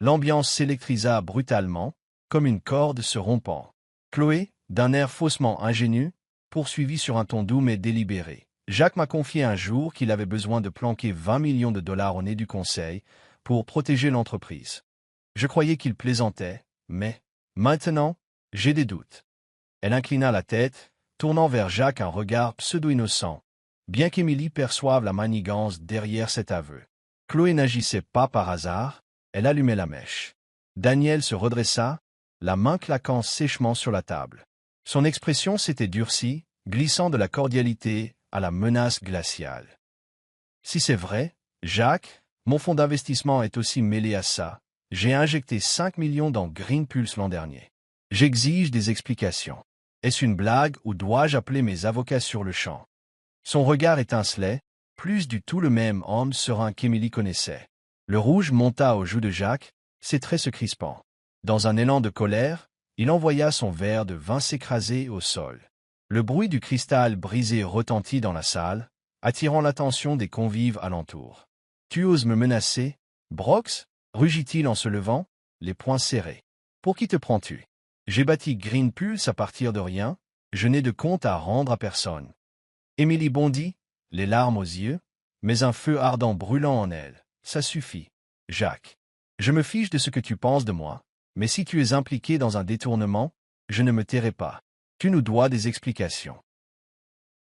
L'ambiance s'électrisa brutalement, comme une corde se rompant. Chloé, d'un air faussement ingénu, poursuivit sur un ton doux mais délibéré. Jacques m'a confié un jour qu'il avait besoin de planquer 20 millions de dollars au nez du conseil pour protéger l'entreprise. Je croyais qu'il plaisantait, mais, maintenant, j'ai des doutes. Elle inclina la tête, tournant vers Jacques un regard pseudo-innocent, bien qu'Émilie perçoive la manigance derrière cet aveu. Chloé n'agissait pas par hasard, elle allumait la mèche. Daniel se redressa, la main claquant sèchement sur la table. Son expression s'était durcie, glissant de la cordialité à la menace glaciale. Si c'est vrai, Jacques, mon fonds d'investissement est aussi mêlé à ça. J'ai injecté 5 millions dans Green Pulse l'an dernier. J'exige des explications. Est-ce une blague ou dois-je appeler mes avocats sur le champ? Son regard étincelait, plus du tout le même homme serein qu'Émilie connaissait. Le rouge monta aux joues de Jacques, ses traits se crispant. Dans un élan de colère, il envoya son verre de vin s'écraser au sol. Le bruit du cristal brisé retentit dans la salle, attirant l'attention des convives alentour. « Tu oses me menacer, Brox ?» rugit-il en se levant, les poings serrés. « Pour qui te prends-tu? J'ai bâti Green Pulse à partir de rien, je n'ai de compte à rendre à personne. » Émilie bondit, les larmes aux yeux, mais un feu ardent brûlant en elle. « Ça suffit, Jacques. Je me fiche de ce que tu penses de moi, mais si tu es impliqué dans un détournement, je ne me tairai pas. Tu nous dois des explications. »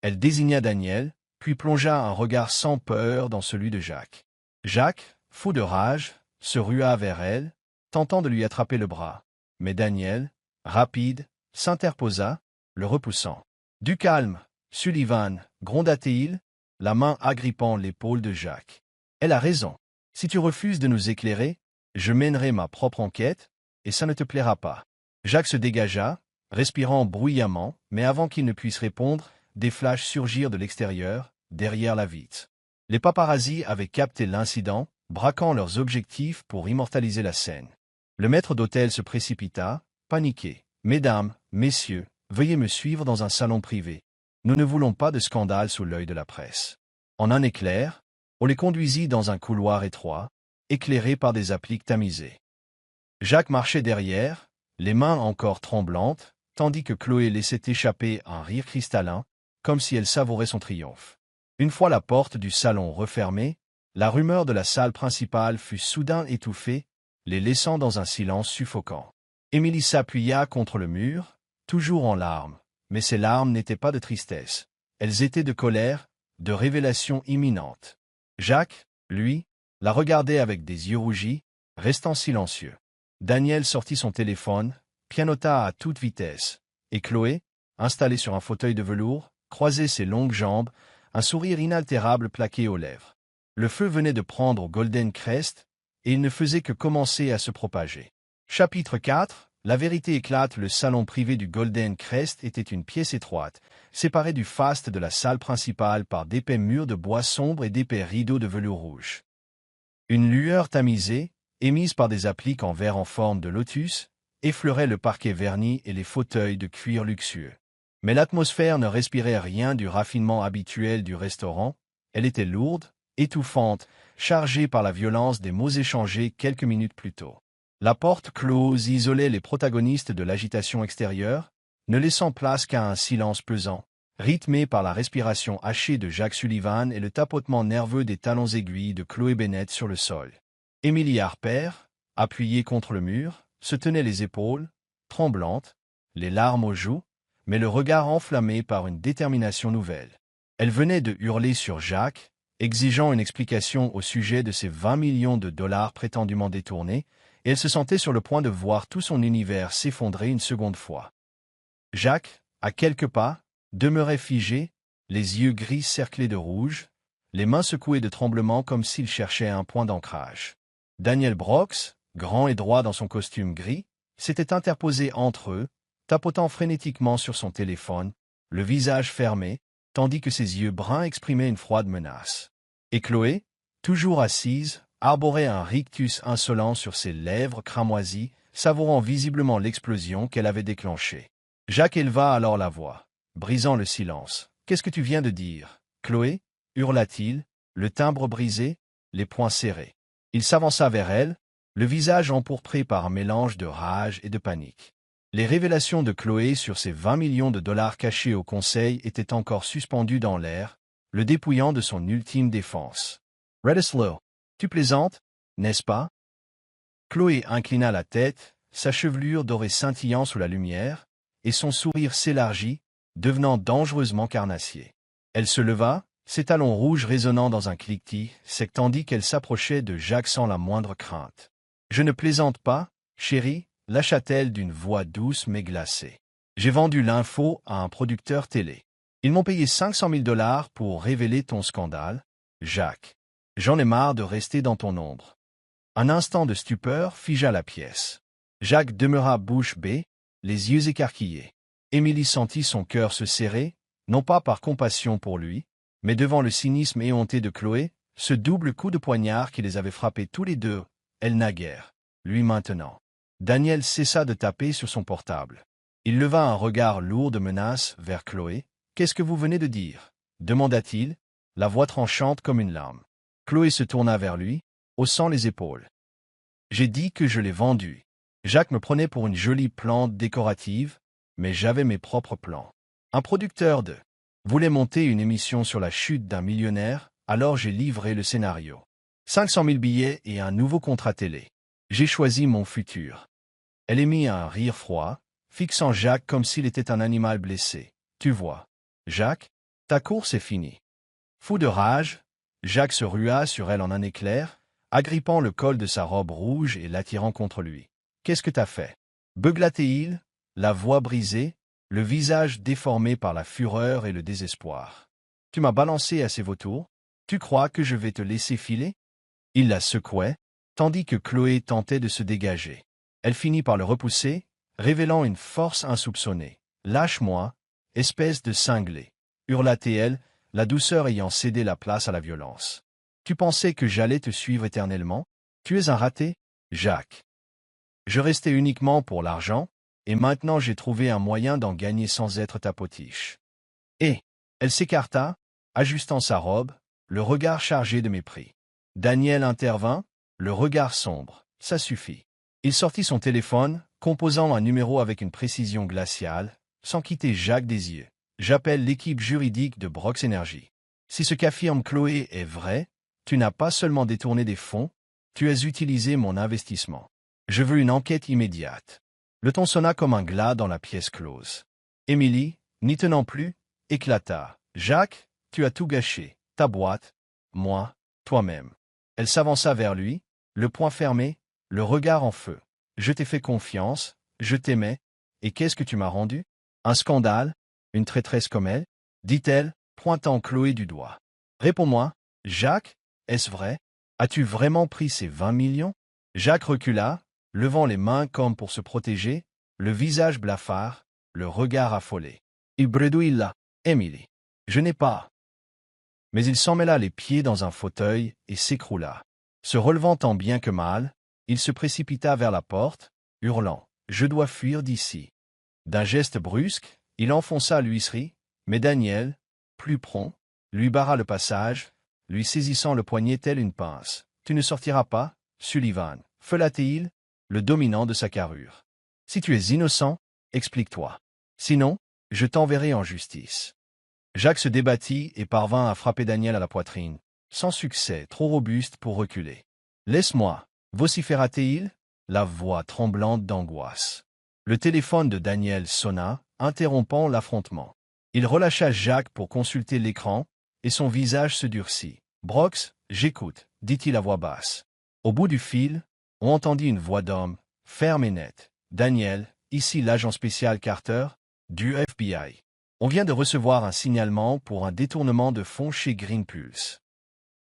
Elle désigna Daniel, puis plongea un regard sans peur dans celui de Jacques. Jacques, fou de rage, se rua vers elle, tentant de lui attraper le bras. Mais Daniel, rapide, s'interposa, le repoussant. « Du calme, Sullivan, gronda-t-il, la main agrippant l'épaule de Jacques. Elle a raison. Si tu refuses de nous éclairer, je mènerai ma propre enquête, et ça ne te plaira pas. » Jacques se dégagea, respirant bruyamment, mais avant qu'il ne puisse répondre, des flashs surgirent de l'extérieur, derrière la vitre. Les paparazzis avaient capté l'incident, braquant leurs objectifs pour immortaliser la scène. Le maître d'hôtel se précipita, paniqué. « Mesdames, messieurs, veuillez me suivre dans un salon privé. Nous ne voulons pas de scandale sous l'œil de la presse. » En un éclair, on les conduisit dans un couloir étroit, éclairé par des appliques tamisées. Jacques marchait derrière, les mains encore tremblantes, tandis que Chloé laissait échapper un rire cristallin, comme si elle savourait son triomphe. Une fois la porte du salon refermée, la rumeur de la salle principale fut soudain étouffée, les laissant dans un silence suffocant. Émilie s'appuya contre le mur, toujours en larmes, mais ces larmes n'étaient pas de tristesse. Elles étaient de colère, de révélation imminente. Jacques, lui, la regardait avec des yeux rougis, restant silencieux. Daniel sortit son téléphone, pianota à toute vitesse, et Chloé, installée sur un fauteuil de velours, croisait ses longues jambes, un sourire inaltérable plaqué aux lèvres. Le feu venait de prendre au Golden Crest, et il ne faisait que commencer à se propager. Chapitre 4. La vérité éclate. Le salon privé du Golden Crest était une pièce étroite, séparée du faste de la salle principale par d'épais murs de bois sombre et d'épais rideaux de velours rouge. Une lueur tamisée, émises par des appliques en verre en forme de lotus, effleuraient le parquet verni et les fauteuils de cuir luxueux. Mais l'atmosphère ne respirait rien du raffinement habituel du restaurant, elle était lourde, étouffante, chargée par la violence des mots échangés quelques minutes plus tôt. La porte close isolait les protagonistes de l'agitation extérieure, ne laissant place qu'à un silence pesant, rythmé par la respiration hachée de Jack Sullivan et le tapotement nerveux des talons aiguilles de Chloé Bennett sur le sol. Emily Harper, appuyée contre le mur, se tenait les épaules, tremblante, les larmes aux joues, mais le regard enflammé par une détermination nouvelle. Elle venait de hurler sur Jack, exigeant une explication au sujet de ces 20 millions de dollars prétendument détournés, et elle se sentait sur le point de voir tout son univers s'effondrer une seconde fois. Jack, à quelques pas, demeurait figé, les yeux gris cerclés de rouge, les mains secouées de tremblement comme s'il cherchait un point d'ancrage. Daniel Brooks, grand et droit dans son costume gris, s'était interposé entre eux, tapotant frénétiquement sur son téléphone, le visage fermé, tandis que ses yeux bruns exprimaient une froide menace. Et Chloé, toujours assise, arborait un rictus insolent sur ses lèvres cramoisies, savourant visiblement l'explosion qu'elle avait déclenchée. Jack éleva alors la voix, brisant le silence. « Qu'est-ce que tu viens de dire, Chloé » hurla-t-il, le timbre brisé, les poings serrés. Il s'avança vers elle, le visage empourpré par un mélange de rage et de panique. Les révélations de Chloé sur ces 20 millions de dollars cachés au conseil étaient encore suspendues dans l'air, le dépouillant de son ultime défense. « Redeslow, tu plaisantes, n'est-ce pas » Chloé inclina la tête, sa chevelure dorée scintillant sous la lumière, et son sourire s'élargit, devenant dangereusement carnassier. Elle se leva, ses talons rouges résonnant dans un cliquetis, sec tandis qu'elle s'approchait de Jack sans la moindre crainte. « Je ne plaisante pas, chérie, lâcha-t-elle d'une voix douce mais glacée. J'ai vendu l'info à un producteur télé. Ils m'ont payé 500 000 dollars pour révéler ton scandale, Jack. J'en ai marre de rester dans ton ombre. » Un instant de stupeur figea la pièce. Jack demeura bouche bée, les yeux écarquillés. Emily sentit son cœur se serrer, non pas par compassion pour lui, mais devant le cynisme éhonté de Chloé, ce double coup de poignard qui les avait frappés tous les deux, elle naguère, lui maintenant. Daniel cessa de taper sur son portable. Il leva un regard lourd de menace vers Chloé. « Qu'est-ce que vous venez de dire » demanda-t-il, la voix tranchante comme une lame. Chloé se tourna vers lui, haussant les épaules. « J'ai dit que je l'ai vendu. Jack me prenait pour une jolie plante décorative, mais j'avais mes propres plans. Un producteur voulait monter une émission sur la chute d'un millionnaire, alors j'ai livré le scénario. 500 000 billets et un nouveau contrat télé. J'ai choisi mon futur. » Elle émit un rire froid, fixant Jack comme s'il était un animal blessé. « Tu vois, Jack, ta course est finie. » Fou de rage, Jack se rua sur elle en un éclair, agrippant le col de sa robe rouge et l'attirant contre lui. « Qu'est-ce que t'as fait » beugla-t-il, la voix brisée, le visage déformé par la fureur et le désespoir. « Tu m'as balancé à ces vautours? Tu crois que je vais te laisser filer » Il la secouait, tandis que Chloé tentait de se dégager. Elle finit par le repousser, révélant une force insoupçonnée. « Lâche-moi, espèce de cinglé » hurla-t-elle, la douceur ayant cédé la place à la violence. « Tu pensais que j'allais te suivre éternellement? Tu es un raté, Jack. Je restais uniquement pour l'argent, et maintenant j'ai trouvé un moyen d'en gagner sans être ta potiche. » Et elle s'écarta, ajustant sa robe, le regard chargé de mépris. Daniel intervint, le regard sombre. « Ça suffit. » Il sortit son téléphone, composant un numéro avec une précision glaciale, sans quitter Jack des yeux. « J'appelle l'équipe juridique de Brooks Energy. Si ce qu'affirme Chloé est vrai, tu n'as pas seulement détourné des fonds, tu as utilisé mon investissement. Je veux une enquête immédiate. » Le ton sonna comme un glas dans la pièce close. Emily, n'y tenant plus, éclata. « Jack, tu as tout gâché. Ta boîte, moi, toi-même. » Elle s'avança vers lui, le poing fermé, le regard en feu. « Je t'ai fait confiance, je t'aimais, et qu'est-ce que tu m'as rendu? Un scandale? Une traîtresse comme elle ?» dit-elle, pointant Chloé du doigt. « Réponds-moi, Jack, est-ce vrai? As-tu vraiment pris ces 20 millions ?» Jack recula, levant les mains comme pour se protéger, le visage blafard, le regard affolé. Il bredouilla. « Emily, je n'ai pas. » Mais il s'emmêla les pieds dans un fauteuil et s'écroula. Se relevant tant bien que mal, il se précipita vers la porte, hurlant « Je dois fuir d'ici ». D'un geste brusque, il enfonça l'huisserie, mais Daniel, plus prompt, lui barra le passage, lui saisissant le poignet tel une pince. « Tu ne sortiras pas, Sullivan » feula-t-il, le dominant de sa carrure. « Si tu es innocent, explique-toi. Sinon, je t'enverrai en justice. » Jacques se débattit et parvint à frapper Daniel à la poitrine, sans succès, trop robuste pour reculer. « Laisse-moi » vociféra-t-il, la voix tremblante d'angoisse. Le téléphone de Daniel sonna, interrompant l'affrontement. Il relâcha Jacques pour consulter l'écran, et son visage se durcit. « Brox, j'écoute » dit-il à voix basse. Au bout du fil, on entendit une voix d'homme, ferme et nette. « Daniel, ici l'agent spécial Carter, du FBI. On vient de recevoir un signalement pour un détournement de fonds chez Greenpulse.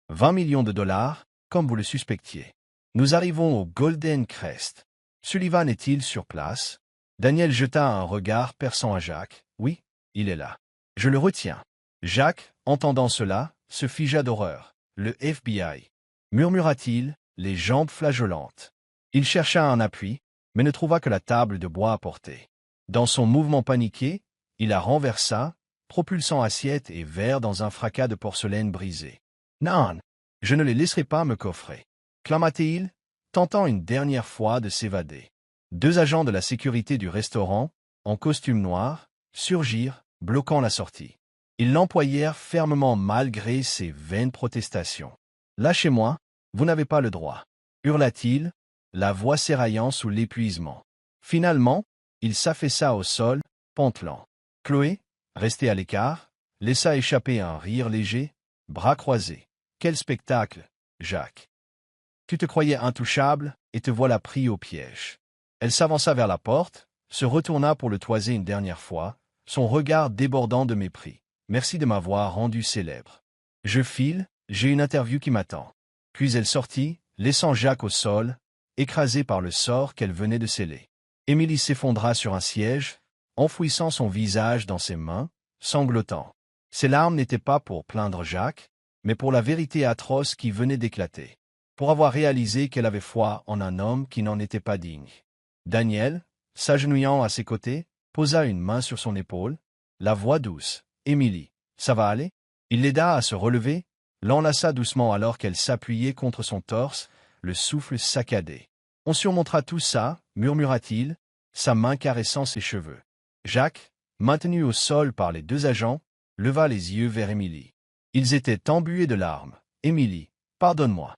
20 millions de dollars, comme vous le suspectiez. Nous arrivons au Golden Crest. Sullivan est-il sur place ?» Daniel jeta un regard perçant à Jacques. « Oui, il est là. Je le retiens. » Jacques, entendant cela, se figea d'horreur. « Le FBI » murmura-t-il, les jambes flageolantes. Il chercha un appui, mais ne trouva que la table de bois à portée. Dans son mouvement paniqué, il la renversa, propulsant assiette et verre dans un fracas de porcelaine brisée. « Non, je ne les laisserai pas me coffrer » clama-t-il, tentant une dernière fois de s'évader. Deux agents de la sécurité du restaurant, en costume noir, surgirent, bloquant la sortie. Ils l'empoignèrent fermement malgré ses vaines protestations. « Lâchez-moi, vous n'avez pas le droit » hurla-t-il, la voix s'éraillant sous l'épuisement. Finalement, il s'affaissa au sol, pantelant. Chloé, restée à l'écart, laissa échapper un rire léger, bras croisés. « Quel spectacle, Jacques! Tu te croyais intouchable, et te voilà pris au piège. » Elle s'avança vers la porte, se retourna pour le toiser une dernière fois, son regard débordant de mépris. « Merci de m'avoir rendu célèbre. Je file, j'ai une interview qui m'attend. » Puis elle sortit, laissant Jacques au sol, écrasé par le sort qu'elle venait de sceller. Émilie s'effondra sur un siège, enfouissant son visage dans ses mains, sanglotant. Ses larmes n'étaient pas pour plaindre Jacques, mais pour la vérité atroce qui venait d'éclater. Pour avoir réalisé qu'elle avait foi en un homme qui n'en était pas digne. Daniel, s'agenouillant à ses côtés, posa une main sur son épaule, la voix douce. « Émilie, ça va aller ?» Il l'aida à se relever, l'enlaça doucement alors qu'elle s'appuyait contre son torse, le souffle saccadé. « On surmontera tout ça, » murmura-t-il, sa main caressant ses cheveux. Jacques, maintenu au sol par les deux agents, leva les yeux vers Émilie. Ils étaient embués de larmes. « Émilie, pardonne-moi. »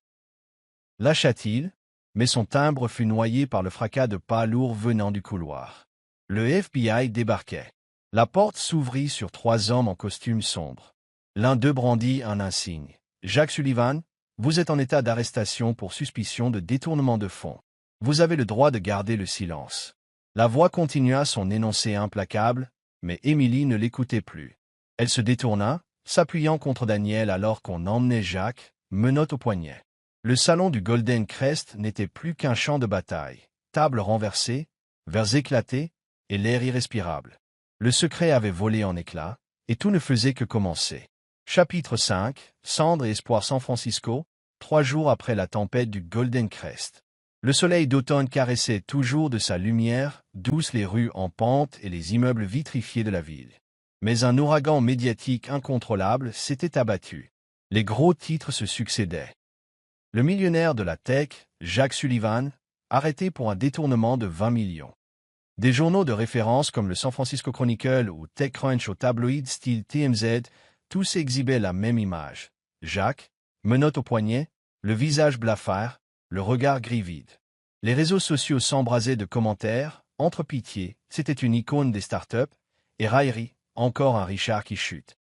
Lâcha-t-il, mais son timbre fut noyé par le fracas de pas lourds venant du couloir. Le FBI débarquait. La porte s'ouvrit sur trois hommes en costume sombre. L'un d'eux brandit un insigne. « Jacques Sullivan, vous êtes en état d'arrestation pour suspicion de détournement de fonds. Vous avez le droit de garder le silence. » La voix continua son énoncé implacable, mais Émilie ne l'écoutait plus. Elle se détourna, s'appuyant contre Daniel alors qu'on emmenait Jacques, menottes au poignet. Le salon du Golden Crest n'était plus qu'un champ de bataille, tables renversées, verres éclatés et l'air irrespirable. Le secret avait volé en éclats, et tout ne faisait que commencer. Chapitre 5, Cendres et espoir San Francisco, 3 jours après la tempête du Golden Crest. Le soleil d'automne caressait toujours de sa lumière douce les rues en pente et les immeubles vitrifiés de la ville. Mais un ouragan médiatique incontrôlable s'était abattu. Les gros titres se succédaient. Le millionnaire de la tech, Jacques Sullivan, arrêté pour un détournement de 20 millions. Des journaux de référence comme le San Francisco Chronicle ou TechCrunch au tabloïd style TMZ, tous exhibaient la même image. Jacques, menottes au poignet, le visage blafard, le regard gris vide. Les réseaux sociaux s'embrasaient de commentaires, entre pitié, c'était une icône des startups, et raillerie, encore un Richard qui chute.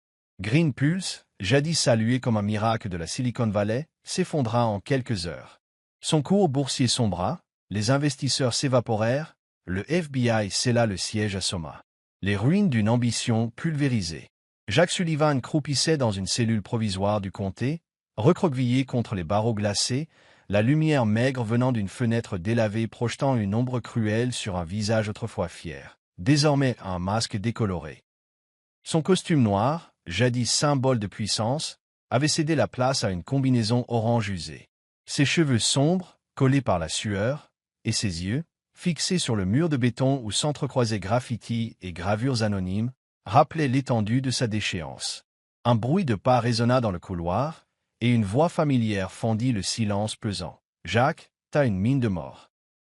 Greenpulse, jadis salué comme un miracle de la Silicon Valley, s'effondra en quelques heures. Son cours boursier sombra, les investisseurs s'évaporèrent, le FBI scella le siège à Soma. Les ruines d'une ambition pulvérisée. Jacques Sullivan croupissait dans une cellule provisoire du comté, recroquevillé contre les barreaux glacés, la lumière maigre venant d'une fenêtre délavée projetant une ombre cruelle sur un visage autrefois fier, désormais un masque décoloré. Son costume noir, jadis symbole de puissance, avait cédé la place à une combinaison orange usée. Ses cheveux sombres, collé par la sueur, et ses yeux, fixés sur le mur de béton où s'entrecroisaient graffitis et gravures anonymes, rappelaient l'étendue de sa déchéance. Un bruit de pas résonna dans le couloir, et une voix familière fendit le silence pesant. « Jacques, t'as une mine de mort. »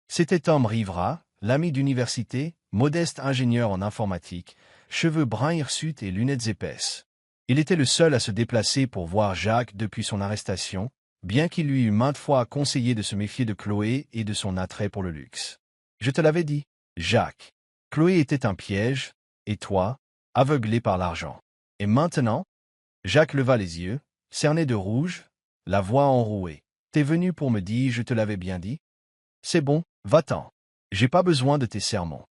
C'était Tom Rivera, l'ami d'université, modeste ingénieur en informatique, cheveux bruns hirsutes et lunettes épaisses. Il était le seul à se déplacer pour voir Jacques depuis son arrestation, bien qu'il lui eût maintes fois conseillé de se méfier de Chloé et de son attrait pour le luxe. « Je te l'avais dit, Jacques. Chloé était un piège, et toi, aveuglé par l'argent. Et maintenant ?» Jacques leva les yeux, cernés de rouge, la voix enrouée. « T'es venu pour me dire, je te l'avais bien dit. C'est bon, va-t'en. J'ai pas besoin de tes sermons. »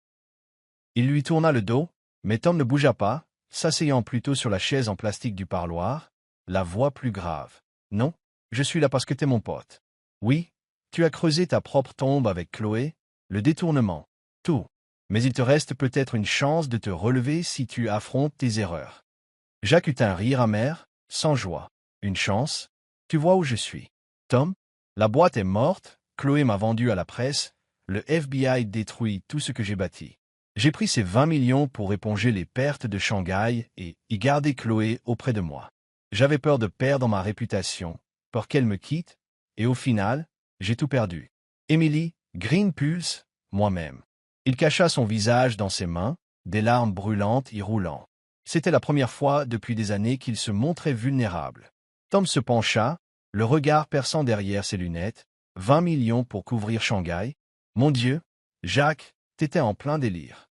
Il lui tourna le dos, mais Tom ne bougea pas, s'asseyant plutôt sur la chaise en plastique du parloir, la voix plus grave. « Non, je suis là parce que t'es mon pote. Oui, tu as creusé ta propre tombe avec Chloé, le détournement, tout. Mais il te reste peut-être une chance de te relever si tu affrontes tes erreurs. » Jacques eut un rire amer, sans joie. « Une chance? Tu vois où je suis. Tom, la boîte est morte, Chloé m'a vendu à la presse, le FBI détruit tout ce que j'ai bâti. J'ai pris ces 20 millions pour éponger les pertes de Shanghai et y garder Chloé auprès de moi. J'avais peur de perdre ma réputation, peur qu'elle me quitte, et au final, j'ai tout perdu. Emily, Green Pulse, moi-même. » Il cacha son visage dans ses mains, des larmes brûlantes y roulant. C'était la première fois depuis des années qu'il se montrait vulnérable. Tom se pencha, le regard perçant derrière ses lunettes. 20 millions pour couvrir Shanghai. Mon Dieu, Jacques, t'étais en plein délire.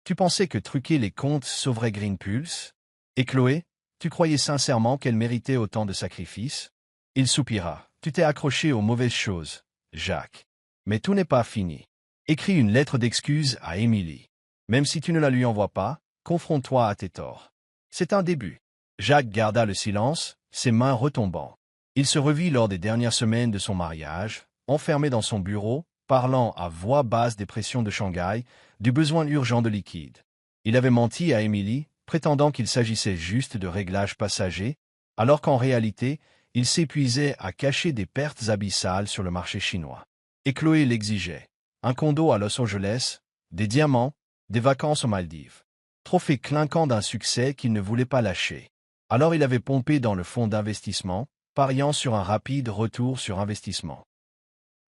Tu pensais que truquer les comptes sauverait Green Pulse? Et Chloé, tu croyais sincèrement qu'elle méritait autant de sacrifices? Il soupira. Tu t'es accroché aux mauvaises choses, Jacques. Mais tout n'est pas fini. Écris une lettre d'excuse à Emily. Même si tu ne la lui envoies pas, confronte-toi à tes torts. C'est un début. Jacques garda le silence, ses mains retombant. Il se revit lors des dernières semaines de son mariage, enfermé dans son bureau, parlant à voix basse des pressions de Shanghai, du besoin urgent de liquide. Il avait menti à Emily, prétendant qu'il s'agissait juste de réglages passagers, alors qu'en réalité, il s'épuisait à cacher des pertes abyssales sur le marché chinois. Et Chloé l'exigeait. Un condo à Los Angeles, des diamants, des vacances aux Maldives. Trophée clinquant d'un succès qu'il ne voulait pas lâcher. Alors il avait pompé dans le fonds d'investissement, pariant sur un rapide retour sur investissement.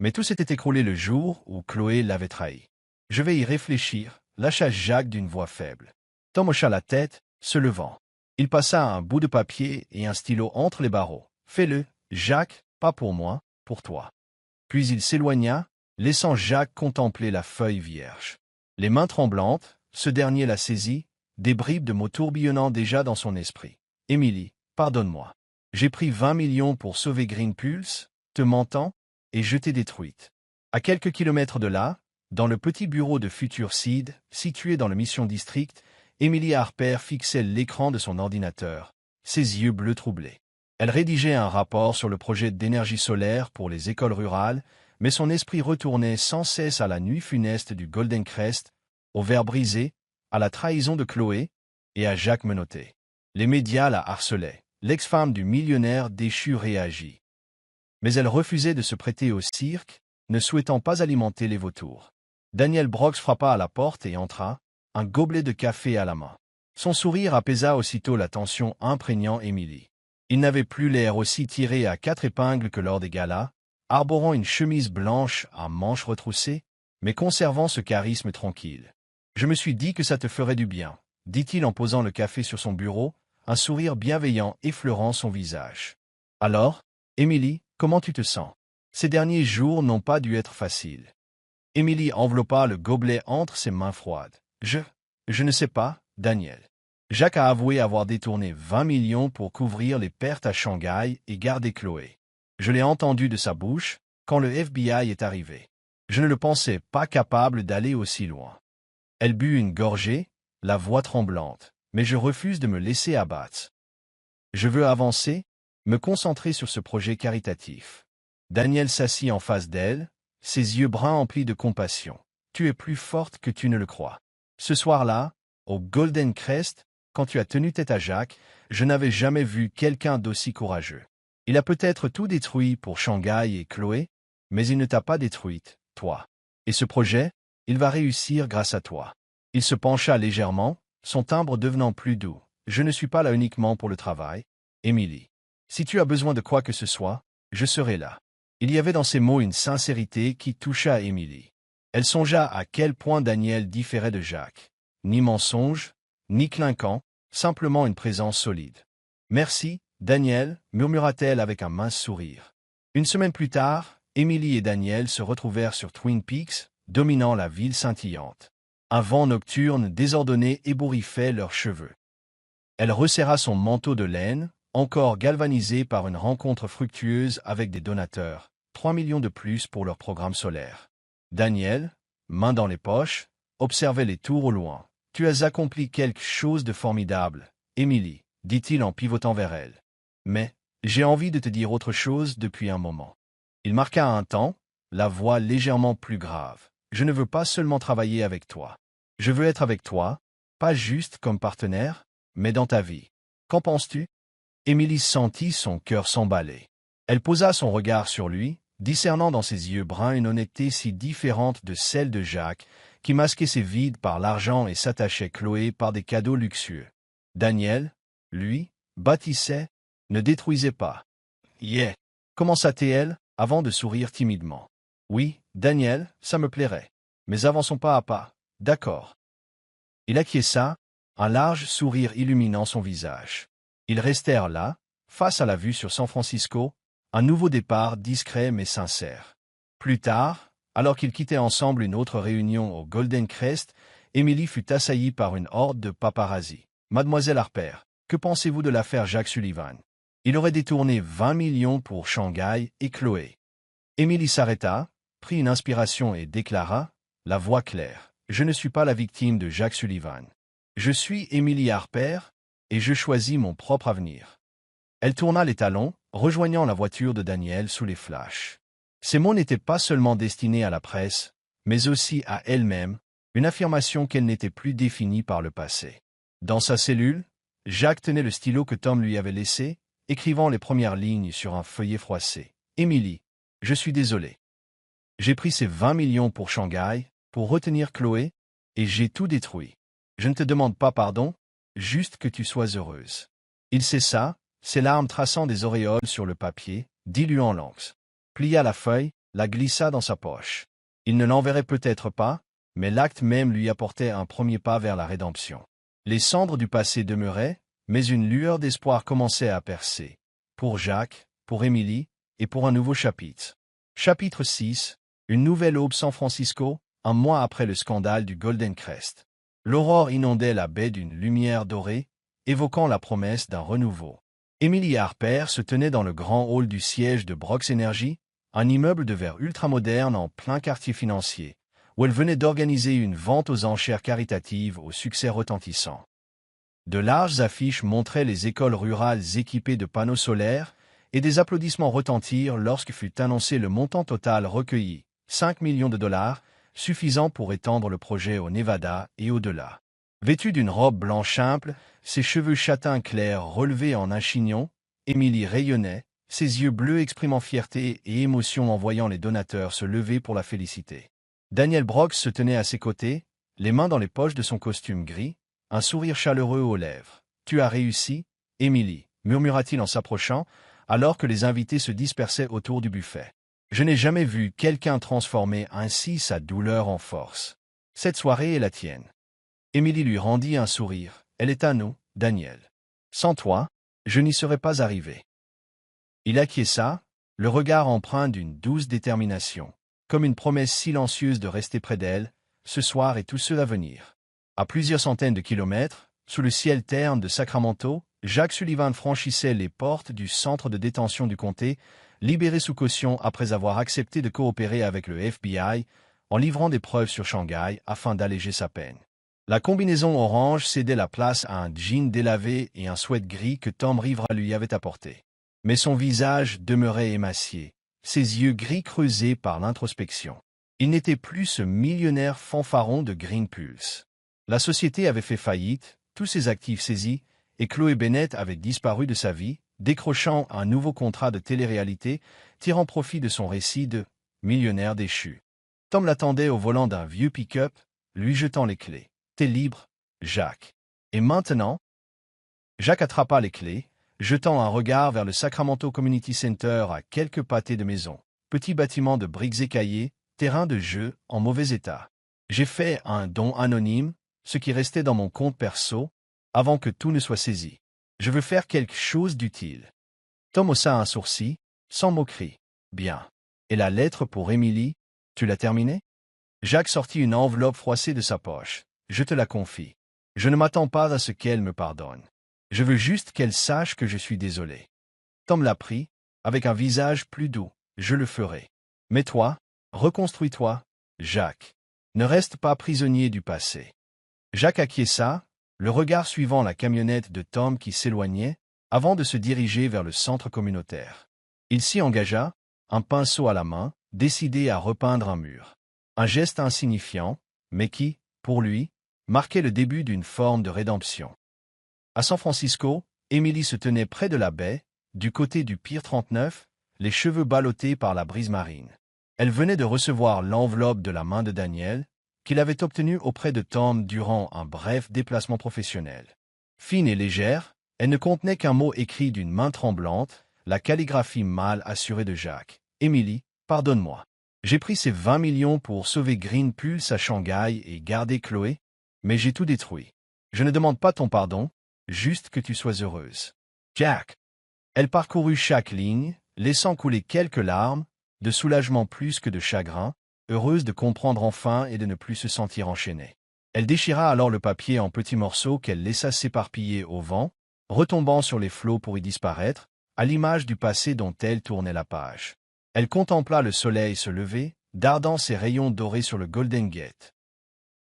Mais tout s'était écroulé le jour où Chloé l'avait trahi. « Je vais y réfléchir », lâcha Jacques d'une voix faible. Tom hocha la tête, se levant. Il passa un bout de papier et un stylo entre les barreaux. « Fais-le, Jacques, pas pour moi, pour toi. » Puis il s'éloigna, laissant Jacques contempler la feuille vierge. Les mains tremblantes, ce dernier la saisit, des bribes de mots tourbillonnant déjà dans son esprit. « Emily, pardonne-moi. J'ai pris 20 millions pour sauver Green Pulse, te mentant, et je t'ai détruite. » À quelques kilomètres de là, dans le petit bureau de Future Seed, situé dans le Mission District, Emily Harper fixait l'écran de son ordinateur, ses yeux bleus troublés. Elle rédigeait un rapport sur le projet d'énergie solaire pour les écoles rurales, mais son esprit retournait sans cesse à la nuit funeste du Golden Crest, au verre brisé, à la trahison de Chloé et à Jacques menotté. Les médias la harcelaient. L'ex-femme du millionnaire déchu réagit. Mais elle refusait de se prêter au cirque, ne souhaitant pas alimenter les vautours. Daniel Brox frappa à la porte et entra, un gobelet de café à la main. Son sourire apaisa aussitôt la tension imprégnant Emily. Il n'avait plus l'air aussi tiré à 4 épingles que lors des galas, arborant une chemise blanche à manches retroussées, mais conservant ce charisme tranquille. « Je me suis dit que ça te ferait du bien », dit-il en posant le café sur son bureau, un sourire bienveillant effleurant son visage. « Alors, Emily, comment tu te sens? Ces derniers jours n'ont pas dû être faciles. » Emily enveloppa le gobelet entre ses mains froides. « Je ne sais pas, Daniel. Jacques a avoué avoir détourné 20 millions pour couvrir les pertes à Shanghai et garder Chloé. Je l'ai entendu de sa bouche quand le FBI est arrivé. Je ne le pensais pas capable d'aller aussi loin. » Elle but une gorgée, la voix tremblante. « Mais je refuse de me laisser abattre. Je veux avancer, me concentrer sur ce projet caritatif. » Daniel s'assit en face d'elle, ses yeux bruns emplis de compassion. « Tu es plus forte que tu ne le crois. Ce soir-là, au Golden Crest, quand tu as tenu tête à Jacques, je n'avais jamais vu quelqu'un d'aussi courageux. Il a peut-être tout détruit pour Shanghai et Chloé, mais il ne t'a pas détruite, toi. Et ce projet, il va réussir grâce à toi. Il se pencha légèrement, son timbre devenant plus doux. Je ne suis pas là uniquement pour le travail, Émilie. Si tu as besoin de quoi que ce soit, je serai là. Il y avait dans ces mots une sincérité qui toucha Émilie. Elle songea à quel point Daniel différait de Jacques. Ni mensonge, ni clinquant, simplement une présence solide. Merci, Daniel, murmura-t-elle avec un mince sourire. Une semaine plus tard, Émilie et Daniel se retrouvèrent sur Twin Peaks, dominant la ville scintillante. Un vent nocturne désordonné ébouriffait leurs cheveux. Elle resserra son manteau de laine, encore galvanisé par une rencontre fructueuse avec des donateurs, 3 millions de plus pour leur programme solaire. Daniel, main dans les poches, observait les tours au loin. « Tu as accompli quelque chose de formidable, Émilie, dit-il en pivotant vers elle. Mais, j'ai envie de te dire autre chose depuis un moment. Il marqua un temps, la voix légèrement plus grave. Je ne veux pas seulement travailler avec toi. Je veux être avec toi, pas juste comme partenaire, mais dans ta vie. Qu'en penses-tu? Émilie sentit son cœur s'emballer. Elle posa son regard sur lui, discernant dans ses yeux bruns une honnêteté si différente de celle de Jacques, qui masquait ses vides par l'argent et s'attachait Chloé par des cadeaux luxueux. Daniel, lui, bâtissait, ne détruisait pas. « Yeah !» commença-t-elle, avant de sourire timidement. « Oui, Daniel, ça me plairait. Mais avançons pas à pas, d'accord. » Il acquiesça, un large sourire illuminant son visage. Ils restèrent là, face à la vue sur San Francisco, un nouveau départ discret mais sincère. Plus tard, alors qu'ils quittaient ensemble une autre réunion au Golden Crest, Émilie fut assaillie par une horde de paparazzi. « Mademoiselle Harper, que pensez-vous de l'affaire Jacques Sullivan? Il aurait détourné 20 millions pour Shanghai et Chloé. » Émilie s'arrêta, prit une inspiration et déclara, la voix claire. « Je ne suis pas la victime de Jacques Sullivan. Je suis Émilie Harper, et je choisis mon propre avenir. » Elle tourna les talons, rejoignant la voiture de Daniel sous les flashs. Ces mots n'étaient pas seulement destinés à la presse, mais aussi à elle-même, une affirmation qu'elle n'était plus définie par le passé. Dans sa cellule, Jacques tenait le stylo que Tom lui avait laissé, écrivant les premières lignes sur un feuillet froissé. « Émilie, je suis désolé. J'ai pris ces 20 millions pour Shanghai, pour retenir Chloé, et j'ai tout détruit. Je ne te demande pas pardon, juste que tu sois heureuse. » Il cessa, ses larmes traçant des auréoles sur le papier, diluant l'encre. Plia la feuille, la glissa dans sa poche. Il ne l'enverrait peut-être pas, mais l'acte même lui apportait un premier pas vers la rédemption. Les cendres du passé demeuraient, mais une lueur d'espoir commençait à percer. Pour Jacques, pour Émilie, et pour un nouveau chapitre. Chapitre 6. Une nouvelle aube San Francisco, un mois après le scandale du Golden Crest. L'aurore inondait la baie d'une lumière dorée, évoquant la promesse d'un renouveau. Émilie Harper se tenait dans le grand hall du siège de Brox Energy, un immeuble de verre ultramoderne en plein quartier financier, où elle venait d'organiser une vente aux enchères caritatives au succès retentissant. De larges affiches montraient les écoles rurales équipées de panneaux solaires, et des applaudissements retentirent lorsque fut annoncé le montant total recueilli, 5 millions de dollars, suffisant pour étendre le projet au Nevada et au-delà. Vêtue d'une robe blanche simple, ses cheveux châtains clairs relevés en un chignon, Émilie rayonnait, ses yeux bleus exprimant fierté et émotion en voyant les donateurs se lever pour la féliciter. Daniel Brox se tenait à ses côtés, les mains dans les poches de son costume gris, un sourire chaleureux aux lèvres. « Tu as réussi, Émilie » murmura-t-il en s'approchant, alors que les invités se dispersaient autour du buffet. « Je n'ai jamais vu quelqu'un transformer ainsi sa douleur en force. Cette soirée est la tienne. » Émilie lui rendit un sourire. « Elle est à nous, Daniel. Sans toi, je n'y serais pas arrivé. » Il acquiesça, le regard empreint d'une douce détermination, comme une promesse silencieuse de rester près d'elle, ce soir et tous ceux à venir. À plusieurs centaines de kilomètres, sous le ciel terne de Sacramento, Jacques Sullivan franchissait les portes du centre de détention du comté, libéré sous caution après avoir accepté de coopérer avec le FBI, en livrant des preuves sur Shanghai afin d'alléger sa peine. La combinaison orange cédait la place à un jean délavé et un sweat gris que Tom Rivera lui avait apporté. Mais son visage demeurait émacié, ses yeux gris creusés par l'introspection. Il n'était plus ce millionnaire fanfaron de Green Pulse. La société avait fait faillite, tous ses actifs saisis, et Chloé Bennett avait disparu de sa vie, décrochant un nouveau contrat de télé-réalité, tirant profit de son récit de « millionnaire déchu. Tom l'attendait au volant d'un vieux pick-up, lui jetant les clés. « T'es libre, Jacques. Et maintenant ?» Jacques attrapa les clés, jetant un regard vers le Sacramento Community Center à quelques pâtés de maison. Petit bâtiment de briques écaillées, terrain de jeu en mauvais état. J'ai fait un don anonyme, ce qui restait dans mon compte perso, avant que tout ne soit saisi. Je veux faire quelque chose d'utile. Tom haussa un sourcil, sans moquerie. Bien. Et la lettre pour Émilie, tu l'as terminée? Jacques sortit une enveloppe froissée de sa poche. Je te la confie. Je ne m'attends pas à ce qu'elle me pardonne. Je veux juste qu'elle sache que je suis désolé. Tom la prit, avec un visage plus doux. Je le ferai. Mais toi, reconstruis-toi, Jacques. Ne reste pas prisonnier du passé. Jacques acquiesça, le regard suivant la camionnette de Tom qui s'éloignait, avant de se diriger vers le centre communautaire. Il s'y engagea, un pinceau à la main, décidé à repeindre un mur. Un geste insignifiant, mais qui, pour lui, marquait le début d'une forme de rédemption. À San Francisco, Émilie se tenait près de la baie, du côté du Pier 39, les cheveux ballottés par la brise marine. Elle venait de recevoir l'enveloppe de la main de Daniel, qu'il avait obtenue auprès de Tom durant un bref déplacement professionnel. Fine et légère, elle ne contenait qu'un mot écrit d'une main tremblante, la calligraphie mal assurée de Jacques. « Émilie, pardonne-moi. J'ai pris ces 20 millions pour sauver Green Pulse à Shanghai et garder Chloé, mais j'ai tout détruit. Je ne demande pas ton pardon, juste que tu sois heureuse. Jack. » Elle parcourut chaque ligne, laissant couler quelques larmes, de soulagement plus que de chagrin, heureuse de comprendre enfin et de ne plus se sentir enchaînée. Elle déchira alors le papier en petits morceaux qu'elle laissa s'éparpiller au vent, retombant sur les flots pour y disparaître, à l'image du passé dont elle tournait la page. Elle contempla le soleil se lever, dardant ses rayons dorés sur le Golden Gate.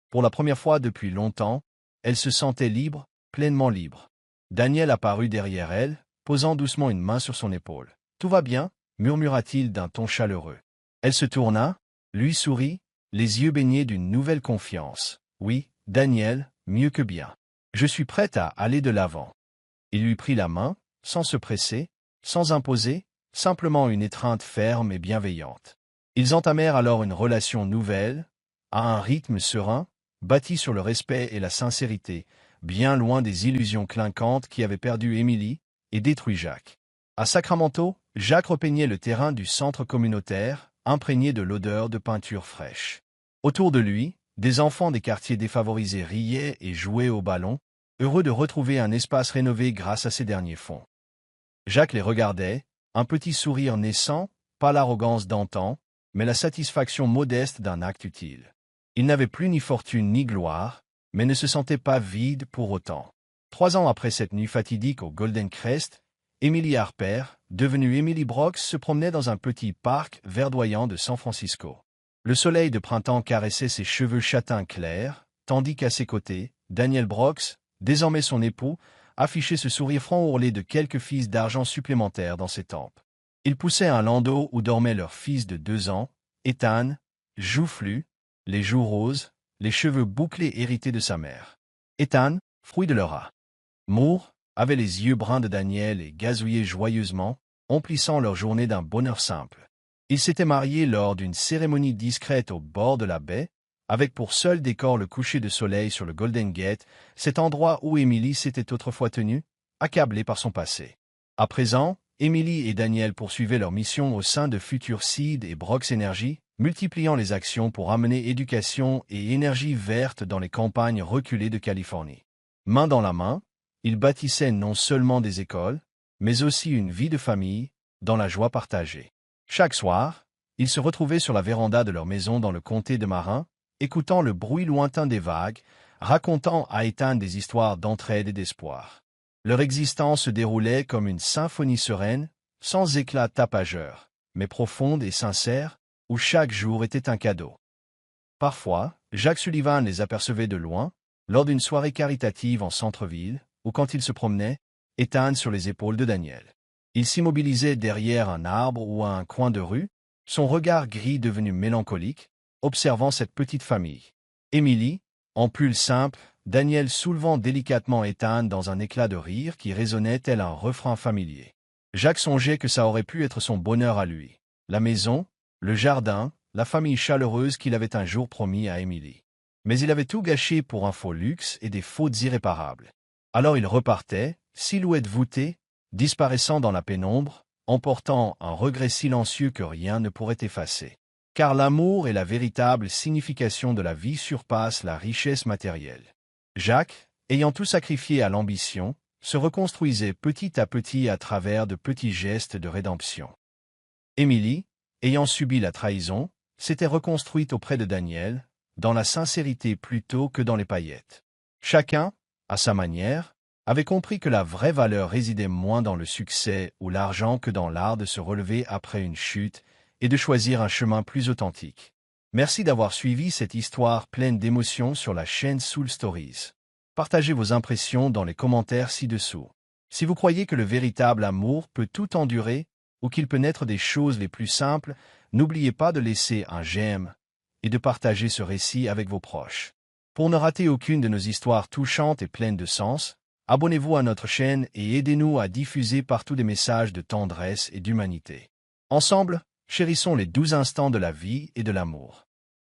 Pour la première fois depuis longtemps, elle se sentait libre, pleinement libre. Daniel apparut derrière elle, posant doucement une main sur son épaule. « Tout va bien ?» murmura-t-il d'un ton chaleureux. Elle se tourna, lui sourit, les yeux baignés d'une nouvelle confiance. « Oui, Daniel, mieux que bien. Je suis prête à aller de l'avant. » Il lui prit la main, sans se presser, sans imposer, simplement une étreinte ferme et bienveillante. Ils entamèrent alors une relation nouvelle, à un rythme serein, bâti sur le respect et la sincérité, bien loin des illusions clinquantes qui avaient perdu Émilie et détruit Jacques. À Sacramento, Jacques repeignait le terrain du centre communautaire, imprégné de l'odeur de peinture fraîche. Autour de lui, des enfants des quartiers défavorisés riaient et jouaient au ballon, heureux de retrouver un espace rénové grâce à ces derniers fonds. Jacques les regardait, un petit sourire naissant, pas l'arrogance d'antan, mais la satisfaction modeste d'un acte utile. Il n'avait plus ni fortune ni gloire, mais ne se sentait pas vide pour autant. 3 ans après cette nuit fatidique au Golden Crest, Emily Harper, devenue Emily Brooks, se promenait dans un petit parc verdoyant de San Francisco. Le soleil de printemps caressait ses cheveux châtains clairs, tandis qu'à ses côtés, Daniel Brooks, désormais son époux, affichait ce sourire franc ourlé de quelques fils d'argent supplémentaires dans ses tempes. Il poussait un landau où dormait leur fils de 2 ans, Ethan, joufflu, les joues roses, les cheveux bouclés hérités de sa mère. Ethan, fruit de leur rat. Moore avait les yeux bruns de Daniel et gazouillait joyeusement, emplissant leur journée d'un bonheur simple. Ils s'étaient mariés lors d'une cérémonie discrète au bord de la baie, avec pour seul décor le coucher de soleil sur le Golden Gate, cet endroit où Émilie s'était autrefois tenue, accablée par son passé. À présent, Émilie et Daniel poursuivaient leur mission au sein de Future Seed et Brooks Energy, multipliant les actions pour amener éducation et énergie verte dans les campagnes reculées de Californie. Main dans la main, ils bâtissaient non seulement des écoles, mais aussi une vie de famille, dans la joie partagée. Chaque soir, ils se retrouvaient sur la véranda de leur maison dans le comté de Marin, écoutant le bruit lointain des vagues, racontant à Ethan des histoires d'entraide et d'espoir. Leur existence se déroulait comme une symphonie sereine, sans éclat tapageur, mais profonde et sincère, où chaque jour était un cadeau. Parfois, Jacques Sullivan les apercevait de loin, lors d'une soirée caritative en centre-ville, ou quand il se promenait, Ethan sur les épaules de Daniel. Il s'immobilisait derrière un arbre ou à un coin de rue, son regard gris devenu mélancolique, observant cette petite famille. Émilie, en pull simple, Daniel soulevant délicatement Ethan dans un éclat de rire qui résonnait tel un refrain familier. Jacques songeait que ça aurait pu être son bonheur à lui. La maison, le jardin, la famille chaleureuse qu'il avait un jour promis à Émilie. Mais il avait tout gâché pour un faux luxe et des fautes irréparables. Alors il repartait, silhouette voûtée, disparaissant dans la pénombre, emportant un regret silencieux que rien ne pourrait effacer. Car l'amour et la véritable signification de la vie surpassent la richesse matérielle. Jacques, ayant tout sacrifié à l'ambition, se reconstruisait petit à petit à travers de petits gestes de rédemption. Émilie, ayant subi la trahison, s'était reconstruite auprès de Daniel, dans la sincérité plutôt que dans les paillettes. Chacun, à sa manière, avait compris que la vraie valeur résidait moins dans le succès ou l'argent que dans l'art de se relever après une chute et de choisir un chemin plus authentique. Merci d'avoir suivi cette histoire pleine d'émotions sur la chaîne Soul Stories. Partagez vos impressions dans les commentaires ci-dessous. Si vous croyez que le véritable amour peut tout endurer ou qu'il peut naître des choses les plus simples, n'oubliez pas de laisser un j'aime et de partager ce récit avec vos proches. Pour ne rater aucune de nos histoires touchantes et pleines de sens, abonnez-vous à notre chaîne et aidez-nous à diffuser partout des messages de tendresse et d'humanité. Ensemble, chérissons les 12 instants de la vie et de l'amour.